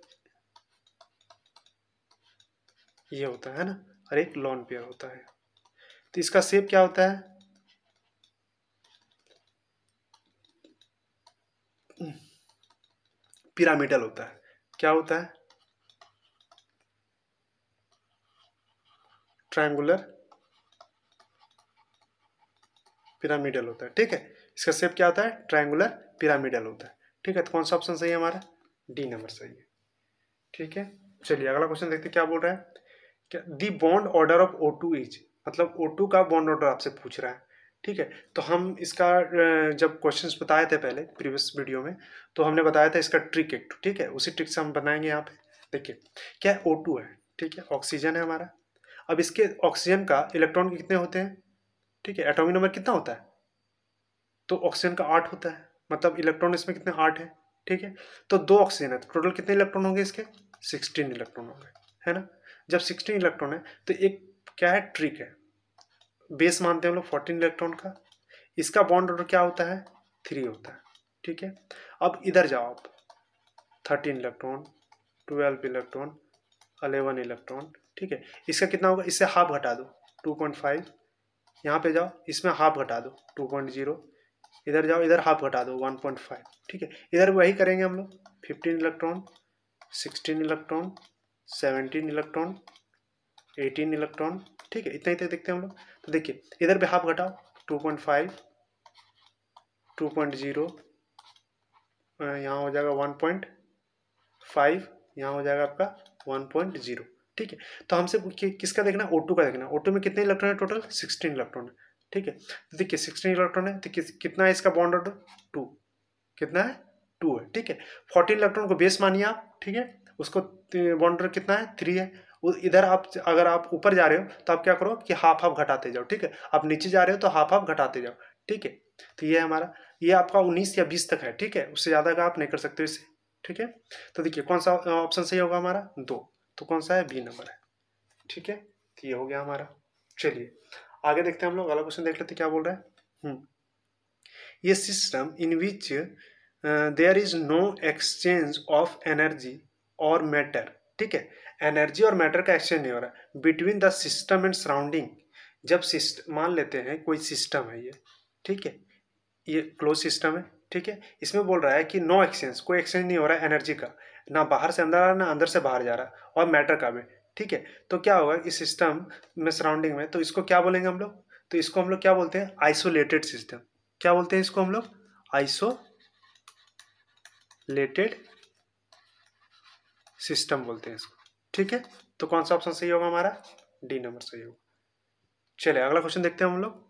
ये होता है ना, और एक लॉन पेयर होता है। तो इसका शेप क्या होता है, पिरामिडल होता है। क्या होता है, ट्रायंगुलर पिरामिडल होता है। ठीक है, इसका शेप क्या होता है, ट्रायंगुलर पिरामिडल होता है। ठीक है, तो कौन सा ऑप्शन सही है हमारा, डी नंबर सही है। ठीक है, चलिए अगला क्वेश्चन देखते हैं क्या बोल रहा है। क्या the bond order of O2 is, मतलब O2 का बॉन्ड ऑर्डर आपसे पूछ रहा है। ठीक है, तो हम इसका जब क्वेश्चंस बताए थे पहले प्रीवियस वीडियो में, तो हमने बताया था इसका ट्रिक एक। ठीक है, उसी ट्रिक से हम बनाएंगे यहाँ पे। देखिए क्या है, O2 है, ठीक है, ऑक्सीजन है हमारा। अब इसके ऑक्सीजन का इलेक्ट्रॉन कितने होते हैं, ठीक है, एटॉमिक नंबर कितना होता है, तो ऑक्सीजन का 8 होता है, मतलब इलेक्ट्रॉन इसमें कितने 8 है। ठीक है, तो 2 ऑक्सीजन है, तो टोटल कितने इलेक्ट्रॉन होंगे इसके, 16 इलेक्ट्रॉन होंगे, है ना। जब 16 इलेक्ट्रॉन है तो एक क्या है, ट्रिक है, बेस मानते हैं हम लोग 14 इलेक्ट्रॉन का। इसका बॉन्ड ऑर्डर क्या होता है, 3 होता है। ठीक है, अब इधर जाओ आप, 13 इलेक्ट्रॉन, 12 इलेक्ट्रॉन, 11 इलेक्ट्रॉन। ठीक है, इसका कितना होगा, इससे हाफ घटा दो, 2.5। यहाँ पे जाओ, इसमें हाफ घटा दो, 2.0। इधर जाओ, इधर हाफ घटा दो, 1.5। ठीक है, इधर वही करेंगे हम लोग, 15 इलेक्ट्रॉन, 16 इलेक्ट्रॉन, 17 इलेक्ट्रॉन, 18 इलेक्ट्रॉन। ठीक है, इतना ही तक देखते हैं हम लोग। तो देखिए इधर भी हाफ घटाओ, 2.5, 2.0, यहाँ हो जाएगा 1.5, यहाँ हो जाएगा आपका 1.0। ठीक है, तो हमसे किसका देखना है, O2 का देखना है। O2 में कितने इलेक्ट्रॉन है, टोटल 16 इलेक्ट्रॉन है। ठीक है, तो देखिए 16 इलेक्ट्रॉन है, तो कितना है इसका बॉन्ड ऑर्डर, 2, कितना है, 2 है। ठीक है, 14 इलेक्ट्रॉन को बेस मानिए आप। ठीक है, उसको बॉन्ड ऑर्डर कितना है, 3 है। इधर आप अगर आप ऊपर जा रहे हो तो आप क्या करो कि हाफ हाफ घटाते जाओ। ठीक है, आप नीचे जा रहे हो तो हाफ हाफ घटाते जाओ। ठीक है, तो ये हमारा, ये आपका 19 या 20 तक है। ठीक है, उससे ज़्यादा का आप नहीं कर सकते हो इससे। ठीक है, तो देखिए कौन सा ऑप्शन सही होगा हमारा, 2। तो कौन सा है, बी नंबर है। ठीक है, तो ये हो गया हमारा। चलिए आगे देखते हैं हम लोग, अगला क्वेश्चन देख लेते हैं क्या बोल रहा है। ये system in which there is no exchange of energy और मैटर। ठीक है, एनर्जी और मैटर का एक्सचेंज नहीं हो रहा between the system and surrounding. जब मान लेते हैं कोई सिस्टम है ये, ठीक है, ये क्लोज सिस्टम है। ठीक है, इसमें बोल रहा है कि नो एक्सचेंज, कोई एक्सचेंज नहीं हो रहा है एनर्जी का, ना बाहर से अंदर आ रहा है, ना अंदर से बाहर जा रहा है, और मैटर का भी। ठीक है, तो क्या होगा इस सिस्टम में, सराउंडिंग में, तो इसको क्या बोलेंगे हम लोग, तो इसको हम लोग क्या बोलते हैं, आइसोलेटेड सिस्टम। क्या बोलते हैं इसको हम लोग, आइसोलेटेड सिस्टम बोलते हैं इसको। ठीक है, तो कौन सा ऑप्शन सही होगा हमारा, डी नंबर सही होगा। चलिए अगला क्वेश्चन देखते हैं हम लोग।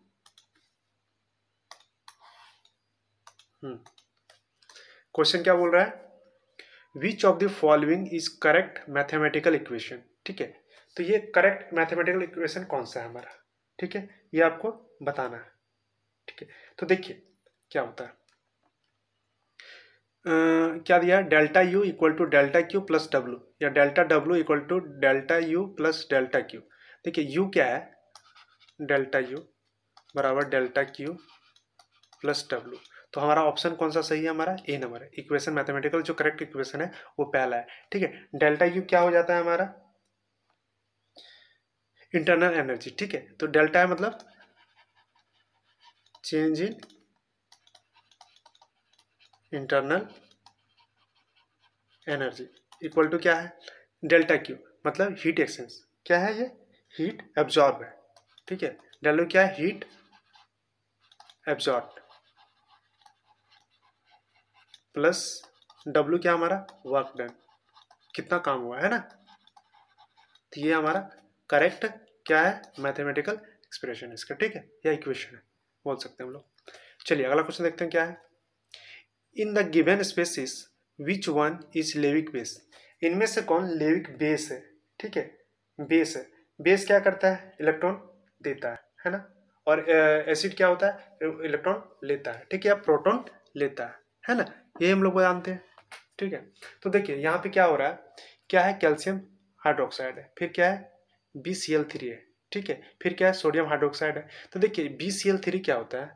क्वेश्चन क्या बोल रहा है, which of the following is correct mathematical equation. ठीक है, तो ये करेक्ट मैथमेटिकल इक्वेशन कौन सा है हमारा। ठीक है, ये आपको बताना है। ठीक है, तो देखिए क्या होता है, क्या दिया है, delta U equal to delta Q plus W, या delta W equal to delta U plus delta Q. देखिए यू क्या है, डेल्टा यू बराबर डेल्टा क्यू प्लस डब्ल्यू। तो हमारा ऑप्शन कौन सा सही है, हमारा ए नंबर है। इक्वेशन मैथमेटिकल जो करेक्ट इक्वेशन है वो पहला है। ठीक है, डेल्टा यू क्या हो जाता है हमारा, इंटरनल एनर्जी। ठीक है, तो डेल्टा है मतलब change in internal energy, equal to क्या है, डेल्टा क्यू मतलब हीट एक्सचेंज। क्या है ये, हीट एब्जॉर्ब है। ठीक है, डेल्टा क्या है, हीट एब्जॉर्ब। प्लस W क्या हमारा, वर्क डन, कितना काम हुआ है ना। तो ये हमारा करेक्ट क्या है, मैथमेटिकल एक्सप्रेशन है इसका, ठीक है, या इक्वेशन है बोल सकते हैं हम लोग। चलिए अगला क्वेश्चन देखते हैं क्या है। In the given species which one is Lewis base, इनमें से कौन लेविक बेस है, ठीक है, बेस है। बेस क्या करता है, इलेक्ट्रॉन देता है ना, और एसिड क्या होता है, इलेक्ट्रॉन लेता है, ठीक है, या प्रोटॉन लेता है ना, ये हम लोग जानते हैं, ठीक है। तो देखिए यहाँ पे क्या हो रहा है, क्या है, कैल्शियम हाइड्रोक्साइड है, फिर क्या है, BCl3 है, ठीक है, फिर क्या है, सोडियम हाइड्रोक्साइड है। तो देखिए BCl3 क्या होता है,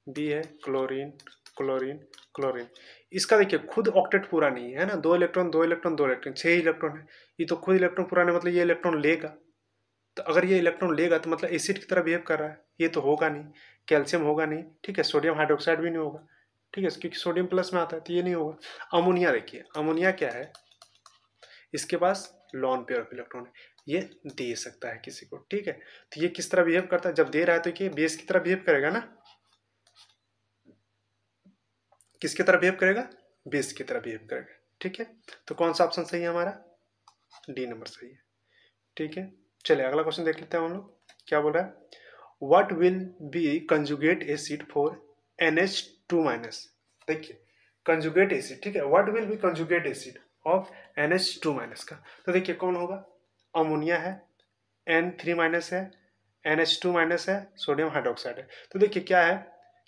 बी है क्लोरीन क्लोरीन क्लोरीन, इसका देखिए खुद ऑक्टेट पूरा नहीं है ना, 2 इलेक्ट्रॉन 2 इलेक्ट्रॉन 2 इलेक्ट्रॉन 6 इलेक्ट्रॉन है, ये तो खुद इलेक्ट्रॉन पूरा नहीं, मतलब ये इलेक्ट्रॉन लेगा। तो अगर ये इलेक्ट्रॉन लेगा तो मतलब एसिड की तरह बिहेव कर रहा है, ये तो होगा नहीं, कैल्शियम होगा नहीं, ठीक है, सोडियम हाइड्रोक्साइड भी नहीं होगा, ठीक है, क्योंकि सोडियम प्लस में आता है तो ये नहीं होगा। अमोनिया देखिए, अमोनिया क्या है, इसके पास लॉन पेयर ऑफ इलेक्ट्रॉन है, ये दे सकता है किसी को, ठीक है। तो ये किस तरह बिहेव करता है, जब दे रहा है तो ये बेस की तरह बिहेव करेगा ना, किसकी तरह बिहेव करेगा, बेस की तरह बिहेव करेगा, ठीक है। तो कौन सा ऑप्शन सही है हमारा, डी नंबर सही है, ठीक है। चलिए अगला क्वेश्चन देख लेते हैं हम लोग, क्या बोल रहा है, what will be conjugate acid for NH2 minus. देखिए कंजुगेट एसिड, ठीक है, what will be conjugate acid of NH2 minus का। तो देखिए कौन होगा, अमोनिया है, N3 माइनस है, NH2 माइनस है, सोडियम हाइड्रोक्साइड है। तो देखिए क्या है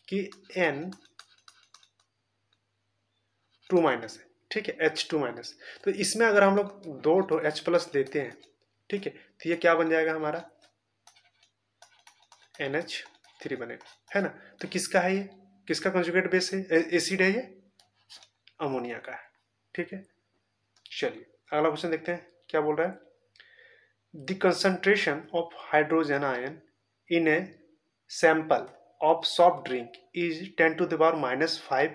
कि N2 माइनस है, ठीक है, H2 माइनस, तो इसमें अगर हम लोग 2 H प्लस देते हैं, ठीक है, तो ये क्या बन जाएगा हमारा, NH3 बनेगा, है ना। तो किसका है ये, किसका कंजुगेट बेस है, एसिड है ये, अमोनिया का है, ठीक है। चलिए अगला क्वेश्चन देखते हैं क्या बोल रहा है, the concentration of hydrogen ion in a sample of soft drink is 10⁻⁻5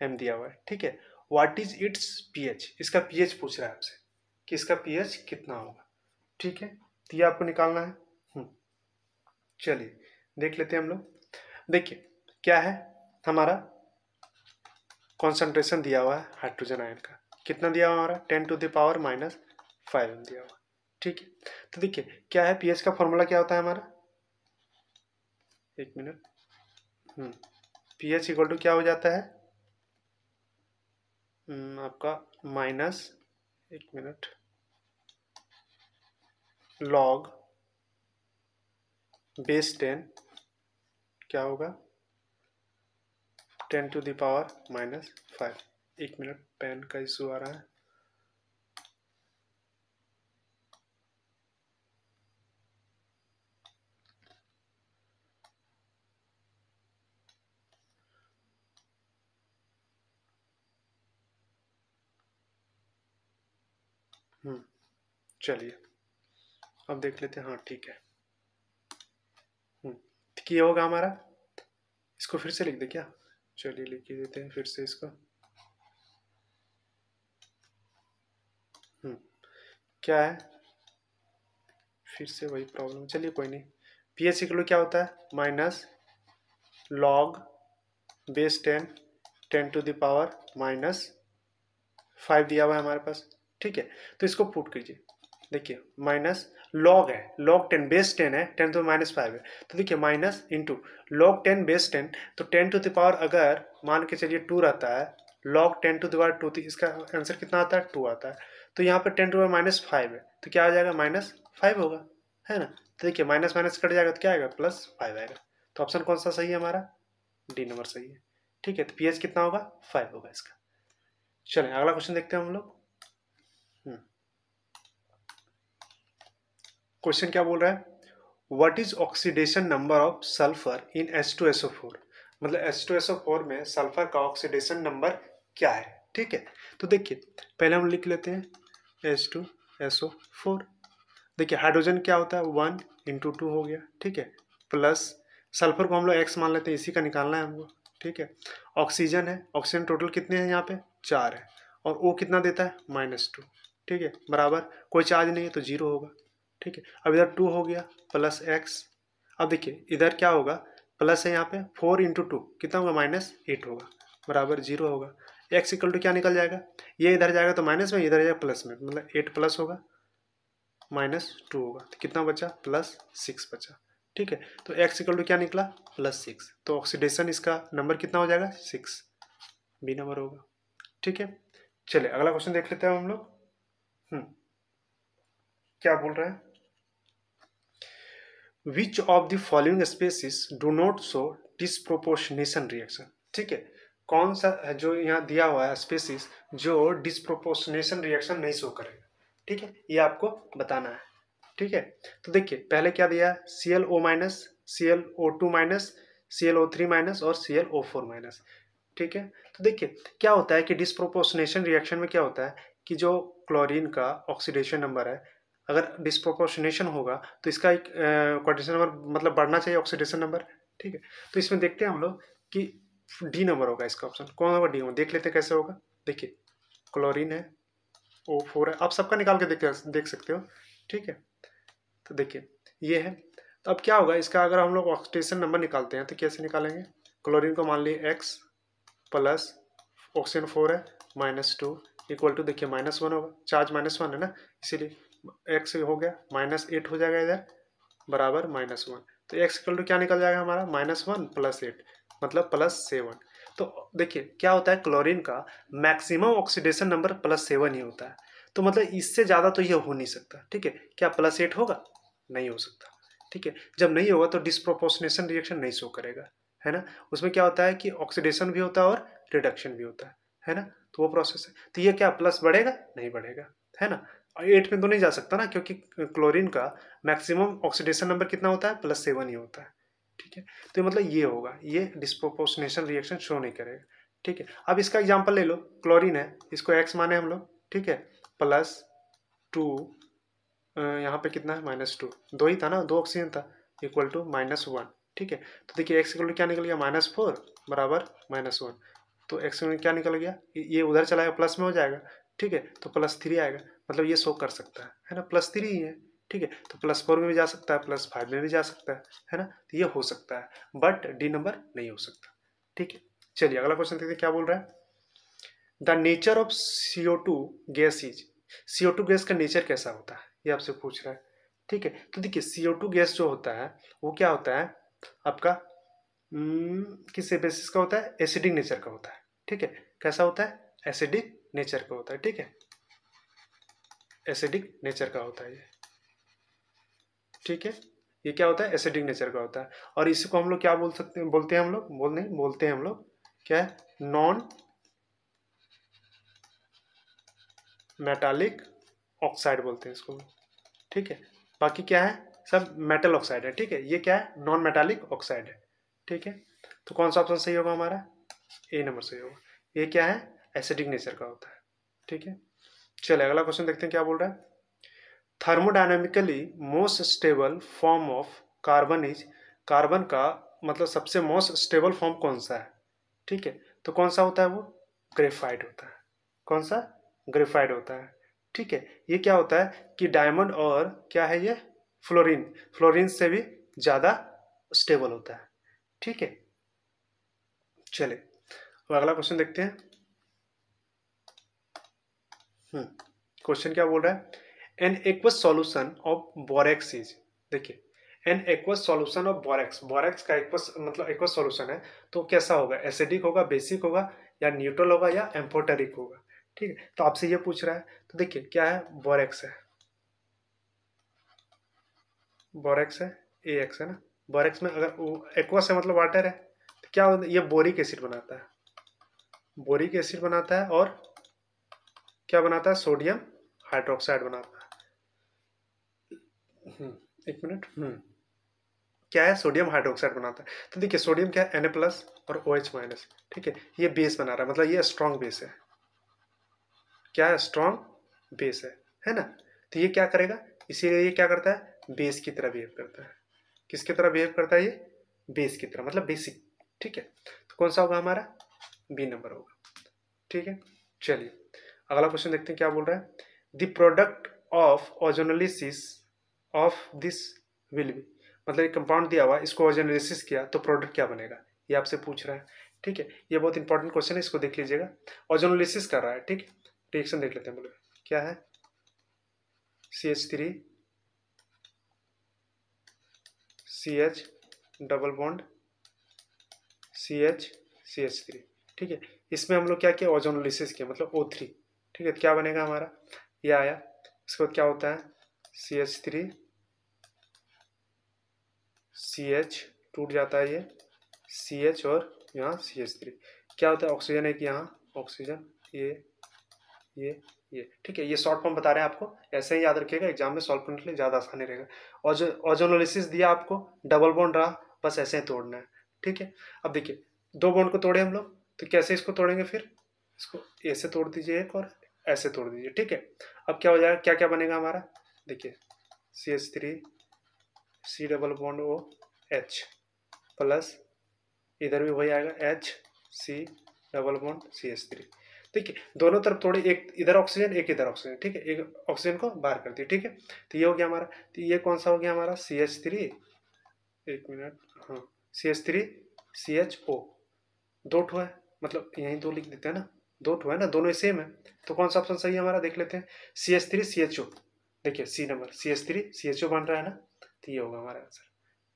m दिया हुआ है, ठीक है। व्हाट इज इट्स pH, इसका pH पूछ रहा है आपसे कि इसका pH कितना होगा, ठीक है, तो ये आपको निकालना है। चलिए देख लेते हैं हम लोग। देखिए क्या है हमारा, कॉन्सेंट्रेशन दिया हुआ है हाइड्रोजन आयन का, कितना दिया हुआ हमारा, 10⁻⁵ दिया हुआ, ठीक है। तो देखिए क्या है, पीएच का फॉर्मूला क्या होता है हमारा, एक मिनट, पीएच इक्वल टू क्या हो जाता है, आपका माइनस, एक मिनट, लॉग बेस 10 क्या होगा, 10⁻⁵। एक मिनट, पेन का इशू आ रहा है। चलिए अब देख लेते हैं, हाँ ठीक है। तो ये होगा हमारा, इसको फिर से लिख दे क्या, चलिए लिख ही देते हैं फिर से इसको। क्या है, फिर से वही प्रॉब्लम, चलिए कोई नहीं। पीएच इक्वल क्या होता है, माइनस लॉग बेस 10 10⁻⁻5 दिया हुआ है हमारे पास, ठीक है। तो इसको पुट कीजिए, देखिए माइनस लॉग है, लॉग 10 बेस 10 है, 10⁻⁵ है, तो देखिए माइनस इंटू लॉग 10 बेस 10, तो 10⁻, अगर मान के चलिए 2 रहता है, लॉग 10⁻2, तो इसका आंसर कितना आता है, 2 आता है। तो यहाँ पे 10⁻⁵ है, तो क्या आ जाएगा, -5 होगा, है ना। तो देखिए माइनस माइनस कट जाएगा तो क्या आएगा, +5 आएगा। तो ऑप्शन कौन सा सही है हमारा, डी नंबर सही है, ठीक है। तो पीएच कितना होगा, 5 होगा इसका। चलें अगला क्वेश्चन देखते हैं हम लोग। क्वेश्चन क्या बोल रहा है, what is oxidation number of sulphur in H2SO4, मतलब H2SO4 में सल्फर का ऑक्सीडेशन नंबर क्या है, ठीक है। तो देखिए पहले हम लिख लेते हैं H2SO4, देखिए हाइड्रोजन क्या होता है, 1 × 2 हो गया, ठीक है, प्लस सल्फर को हम लोग X मान लेते हैं, इसी का निकालना है हमको, ठीक है। ऑक्सीजन है, ऑक्सीजन टोटल कितने हैं यहाँ पे, 4 है, और O कितना देता है, -2, ठीक है, बराबर, कोई चार्ज नहीं है तो 0 होगा, ठीक है। अब इधर 2 हो गया प्लस X, अब देखिए इधर क्या होगा, प्लस है यहाँ पे 4 × 2 कितना होगा, -8 होगा, बराबर 0 होगा। एक्स इक्वल टू क्या निकल जाएगा, ये इधर जाएगा तो माइनस में, इधर जाएगा प्लस में, मतलब 8 प्लस होगा -2 होगा, तो कितना बचा +6 बचा। ठीक है, तो एक्स इक्वल टू क्या निकला +6, तो ऑक्सीडेशन इसका नंबर कितना हो जाएगा 6, बी नंबर होगा। ठीक है, चलिए अगला क्वेश्चन देख लेते हैं हम लोग। क्या बोल रहा है, which of the following species do not show disproportionation reaction. ठीक है, कौन सा जो यहाँ दिया हुआ है स्पेसिस जो डिस्प्रोपोर्शनेशन रिएक्शन नहीं शो करेगा। ठीक है, ये आपको बताना है। ठीक है, तो देखिए पहले क्या दिया है, ClO minus, ClO2 minus, ClO3 minus और ClO4 माइनस। ठीक है, तो देखिए क्या होता है कि डिस्प्रोपोर्शनेशन रिएक्शन में क्या होता है कि जो क्लोरीन का ऑक्सीडेशन नंबर है, अगर डिस्प्रोपोर्शनेशन होगा तो इसका एक क्वाड्रेशन नंबर मतलब बढ़ना चाहिए ऑक्सीडेशन नंबर। ठीक है, तो इसमें देखते हैं हम लोग कि डी नंबर होगा इसका ऑप्शन, कौन होगा डी होगा, देख लेते हैं कैसे होगा। देखिए क्लोरीन है, O4 है, आप सबका निकाल के देख सकते हो। ठीक है, तो देखिए ये है, तो अब क्या होगा इसका, अगर हम लोग ऑक्सीडेशन नंबर निकालते हैं तो कैसे निकालेंगे, क्लोरीन को मान लिए x प्लस ऑक्सीजन 4 है -2 इक्वल टू, देखिए -1 होगा, चार्ज -1 है ना, इसीलिए x हो गया -8 हो जाएगा इधर बराबर -1, तो x इक्वल टू क्या निकल जाएगा हमारा -1 + 8 मतलब +7। तो देखिए क्या होता है, क्लोरीन का मैक्सिमम ऑक्सीडेशन नंबर +7 ही होता है, तो मतलब इससे ज़्यादा तो ये हो नहीं सकता। ठीक है, क्या +8 होगा, नहीं हो सकता। ठीक है, जब नहीं होगा तो डिस्प्रोपोर्शनेशन रिएक्शन नहीं शो करेगा, है ना। उसमें क्या होता है कि ऑक्सीडेशन भी होता है और रिडक्शन भी होता है ना, तो वो प्रोसेस है। तो ये क्या प्लस बढ़ेगा, नहीं बढ़ेगा, है ना। 8 में तो नहीं जा सकता ना, क्योंकि क्लोरीन का मैक्सिमम ऑक्सीडेशन नंबर कितना होता है +7 ही होता है। ठीक है, तो मतलब ये होगा, ये डिस्प्रोपोर्शनेशन रिएक्शन शो नहीं करेगा। ठीक है, अब इसका एग्जांपल ले लो, क्लोरीन है, इसको x माने हम लोग। ठीक है, +2 यहाँ पे कितना है -2, 2 ही था ना, 2 ऑक्सीजन था, इक्वल टू -1। ठीक है, तो देखिए x इक्वल टू क्या निकल गया -4 बराबर -1, तो x में क्या निकल गया, ये उधर चला गया प्लस में हो जाएगा। ठीक है, तो +3 आएगा, मतलब ये शो कर सकता है ना, +3 ही है। ठीक है, तो +4 में भी जा सकता है, +5 में भी जा सकता है ना, तो ये हो सकता है, बट डी नंबर नहीं हो सकता। ठीक है, चलिए अगला क्वेश्चन देखते हैं क्या बोल रहा है, the nature of CO2 gas is, CO2 gas का नेचर कैसा होता है, ये आपसे पूछ रहा है। ठीक है, तो देखिए CO2 गैस जो होता है वो क्या होता है आपका, किस बेसिस का होता है, एसिडिक नेचर का होता है। ठीक है, कैसा होता है, एसिडिक नेचर का होता है। ठीक है, एसिडिक नेचर का होता है ये। ठीक है, ये क्या होता है, एसिडिक नेचर का होता है, और इसी को हम लोग क्या बोल सकते हैं, बोलते हैं हम लोग, बोलते हैं हम लोग क्या है, नॉन मेटालिक ऑक्साइड बोलते हैं इसको। ठीक है, बाकी क्या है, सब मेटल ऑक्साइड है। ठीक है, ये क्या है, नॉन मेटालिक ऑक्साइड है। ठीक है, तो कौन सा ऑप्शन सही होगा हमारा, ए नंबर सही होगा। ये क्या है, एसिडिक नेचर का होता है। ठीक है, चलिए अगला क्वेश्चन देखते हैं क्या बोल रहा है, thermodynamically most stable form of carbon is, carbon का मतलब सबसे मोस्ट स्टेबल फॉर्म कौन सा है। ठीक है, तो कौन सा होता है वो, ग्रेफाइट होता है। कौन सा, ग्रेफाइट होता है। ठीक है, ये क्या होता है कि डायमंड और क्या है ये, फ्लोरीन, फ्लोरीन से भी ज़्यादा स्टेबल होता है। ठीक है, चलिए अब अगला क्वेश्चन देखते हैं। क्वेश्चन क्या बोल रहा है, an aqueous solution of borax is, देखिए an aqueous solution of borax, borax का एक्वस मतलब एक्वस सॉल्यूशन है, तो कैसा होगा, एसिडिक होगा, बेसिक होगा, या न्यूट्रल होगा, या एम्फोटेरिक होगा। ठीक है, तो आपसे ये पूछ रहा है, तो देखिए क्या है, बोरेक्स है, बोरेक्स है, AX है ना, बोरेक्स में अगर एक्वस है मतलब वाटर है, तो क्या होता है, ये बोरिक एसिड बनाता है, बोरिक एसिड बनाता है, और क्या बनाता है, सोडियम हाइड्रोक्साइड बनाता है। एक मिनट, क्या है, सोडियम हाइड्रोक्साइड बनाता है। तो देखिए सोडियम क्या है, Na+ और OH-। ठीक है, ये बेस बना रहा है, मतलब ये स्ट्रॉन्ग बेस है, क्या है, स्ट्रॉन्ग बेस है ना। तो ये क्या करेगा, इसीलिए ये क्या करता है, बेस की तरह बिहेव करता है। किसकी तरह बिहेव करता है ये, बेस की तरह, मतलब बेसिक। ठीक है, तो कौन सा होगा हमारा, बी नंबर होगा। ठीक है, चलिए अगला क्वेश्चन देखते हैं क्या बोल रहा है, the product of ozonolysis of this will be, मतलब एक कंपाउंड दिया हुआ, इसको ओजोनोलिसिस किया तो प्रोडक्ट क्या बनेगा, ये आपसे पूछ रहा है। ठीक है, ये बहुत इंपॉर्टेंट क्वेश्चन है, इसको देख लीजिएगा। ओजोनोलिसिस कर रहा है, ठीक है। रिएक्शन देख लेते हैं, बोले क्या है, CH3 CH double bond CH CH3, ठीक है। इसमें हम लोग क्या किया, ओजोनोलिसिस किया, मतलब O3, ठीक है। तो क्या बनेगा हमारा, ये आया। इसके बाद क्या होता है, CH3 CH टूट जाता है, ये CH और यहाँ CH3, क्या होता है, ऑक्सीजन एक यहाँ, ऑक्सीजन ये, ठीक है। ये शॉर्ट फॉर्म बता रहे हैं आपको, ऐसे ही याद रखिएगा, एग्जाम में सॉल्व करने के लिए ज़्यादा आसानी रहेगा। ओजोनोलिसिस दिया आपको, डबल बॉन्ड रहा, बस ऐसे ही तोड़ना है, ठीक है। अब देखिए, दो बॉन्ड को तोड़े हम लोग, तो कैसे इसको तोड़ेंगे, फिर इसको ऐसे तोड़ दीजिए एक, और ऐसे तोड़ दीजिए, ठीक है। अब क्या हो जाएगा, क्या क्या बनेगा हमारा, देखिए CH3 C double bond OH plus इधर भी वही आएगा HC डबल बॉन्ड CH3, ठीक है। दोनों तरफ थोड़ी, एक इधर ऑक्सीजन एक इधर ऑक्सीजन, ठीक है, एक ऑक्सीजन को बाहर कर दिया, ठीक है। तो ये हो गया हमारा, तो ये कौन सा हो गया हमारा, CH3, एक मिनट, हाँ, CH3 CHO, दो ठो है, मतलब यहीं दो लिख देते हैं ना, दो ठो है ना, दोनों सेम है, तो कौन सा ऑप्शन सही है हमारा, देख लेते हैं। CH3 CHO, देखिए C नंबर, CH3 CHO बन रहा है ना, तो ये होगा हमारा आंसर,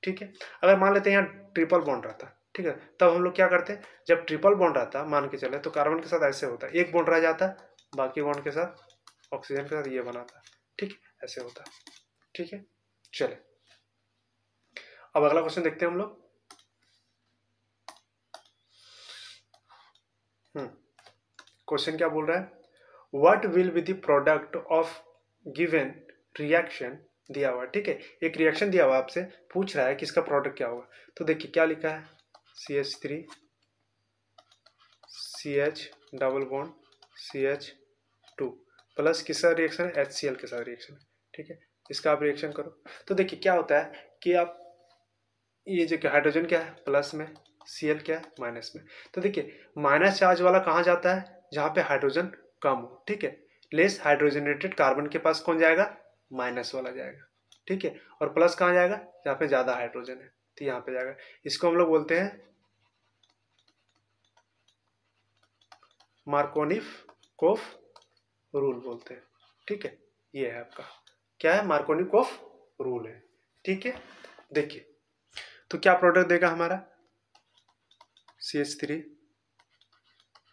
ठीक है। अगर मान लेते हैं यहाँ ट्रिपल बॉन्ड रहता, ठीक है, तब हम लोग क्या करते हैं, जब ट्रिपल बॉन्ड रहता मान के चले, तो कार्बन के साथ ऐसे होता है, एक बॉन्ड रह जाता, बाकी बॉन्ड के साथ ऑक्सीजन के साथ ये बनाता, ठीक है, ऐसे होता, ठीक है। चले अब अगला क्वेश्चन देखते हैं हम लोग। क्वेश्चन क्या बोल रहा है, what will be the product of given reaction, दिया हुआ, ठीक है, एक रिएक्शन दिया हुआ, आपसे पूछ रहा है कि इसका प्रोडक्ट क्या होगा। तो देखिए क्या लिखा है, CH3 CH double bond CH2 plus किसका रिएक्शन है, HCl के साथ रिएक्शन है, ठीक है। इसका आप रिएक्शन करो, तो देखिए क्या होता है कि आप ये जो हाइड्रोजन क्या है प्लस में, Cl क्या है माइनस में, तो देखिए माइनस चार्ज वाला कहाँ जाता है, जहाँ पे हाइड्रोजन कम हो, ठीक है। लेस हाइड्रोजनेटेड कार्बन के पास कौन जाएगा, माइनस वाला जाएगा, ठीक है। और प्लस कहाँ जाएगा, जहाँ पे ज़्यादा हाइड्रोजन है, तो यहाँ पे जाएगा। इसको हम लोग बोलते हैं मार्कोनिकोफ रूल बोलते हैं, ठीक है। ये है आपका क्या है, मार्कोनिकोफ रूल है, ठीक है। देखिए तो क्या प्रोडक्ट देगा हमारा, CH3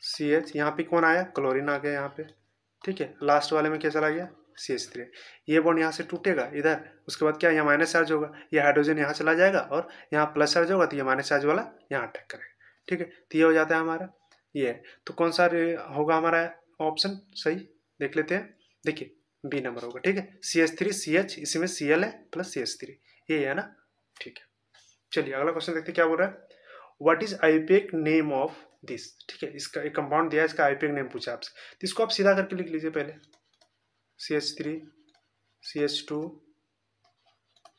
CH, यहाँ पे कौन आया, क्लोरीन आ गया यहाँ पे, ठीक है। लास्ट वाले में क्या चला गया, CH3, ये बॉन्ड यहाँ से टूटेगा इधर, उसके बाद क्या, यहाँ माइनस चार्ज होगा, ये हाइड्रोजन यहाँ चला जाएगा, और यहाँ प्लस चार्ज होगा, तो ये माइनस चार्ज वाला यहाँ अटैक करेगा, ठीक है। तो ये हो जाता है हमारा, ये है। तो कौन सा होगा हमारा ऑप्शन सही, देख लेते हैं। देखिए B नंबर होगा, ठीक है। CH3 CH, इसमें Cl है प्लस CH3, ये है ना, ठीक है। चलिए अगला क्वेश्चन देखते हैं क्या बोल रहा है, what is IUPAC name of this, ठीक है। इसका एक कंपाउंड दिया है, इसका आईपीएक नेम पूछा आपसे, तो इसको आप सीधा करके लिख लीजिए पहले, CH3 CH2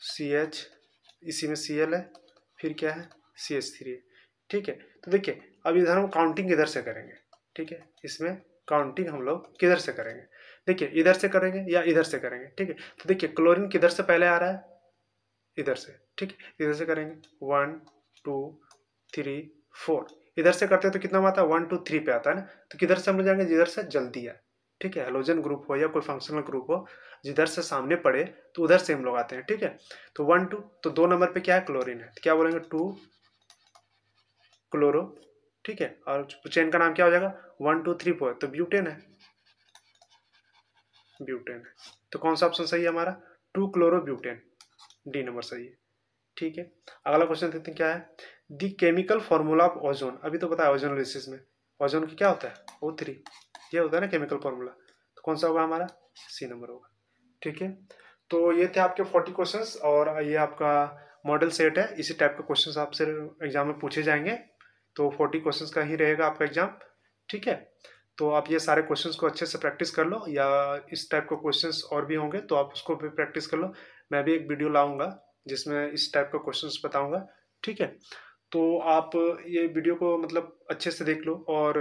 CH, इसी में Cl है, फिर क्या है CH3, ठीक है। तो देखिए अब इधर हम काउंटिंग किधर से करेंगे, ठीक है, इसमें काउंटिंग हम लोग किधर से करेंगे, देखिए इधर से करेंगे या इधर से करेंगे, ठीक है। तो देखिए क्लोरीन किधर से पहले आ रहा है, इधर से, ठीक है, इधर से करेंगे 1 2 3 4, इधर से करते हैं तो कितना आता है, 1 2 3 पे आता है ना, तो किधर से हम लोग जाएंगे, जिधर से जल्दी है, ठीक है। हेलोजन ग्रुप हो या कोई फंक्शनल ग्रुप हो, जिधर से सामने पड़े तो उधर से हम लोग आते हैं, ठीक है। तो 1 2, तो 2 नंबर पे क्या है, क्लोरीन है, तो क्या बोलेंगे 2 क्लोरो, ठीक है। और चेन का नाम क्या हो जाएगा, 1 2 3 4, तो ब्यूटेन है, ब्यूटेन है। तो कौन सा ऑप्शन सही है हमारा, 2 क्लोरो ब्यूटेन, D नंबर सही है, ठीक है। अगला क्वेश्चन देखते हैं क्या है, the chemical formula of ozone, अभी तो पता है ओजोनोलिसिस में ओजोन की क्या होता है, O3, ये होता है ना केमिकल फॉर्मूला, तो कौन सा होगा हमारा, C नंबर होगा, ठीक है। तो ये थे आपके 40 क्वेश्चंस, और ये आपका मॉडल सेट है, इसी टाइप के क्वेश्चंस आपसे एग्जाम में पूछे जाएंगे, तो 40 क्वेश्चंस का ही रहेगा आपका एग्जाम, ठीक है। तो आप ये सारे क्वेश्चंस को अच्छे से प्रैक्टिस कर लो, या इस टाइप के क्वेश्चंस और भी होंगे तो आप उसको भी प्रैक्टिस कर लो। मैं भी एक वीडियो लाऊंगा जिसमें इस टाइप का क्वेश्चंस बताऊंगा, ठीक है। तो आप ये वीडियो को मतलब अच्छे से देख लो, और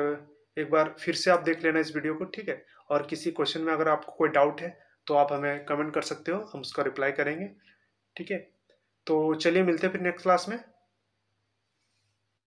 एक बार फिर से आप देख लेना इस वीडियो को, ठीक है। और किसी क्वेश्चन में अगर आपको कोई डाउट है तो आप हमें कमेंट कर सकते हो, हम उसका रिप्लाई करेंगे, ठीक है। तो चलिए मिलते हैं फिर नेक्स्ट क्लास में।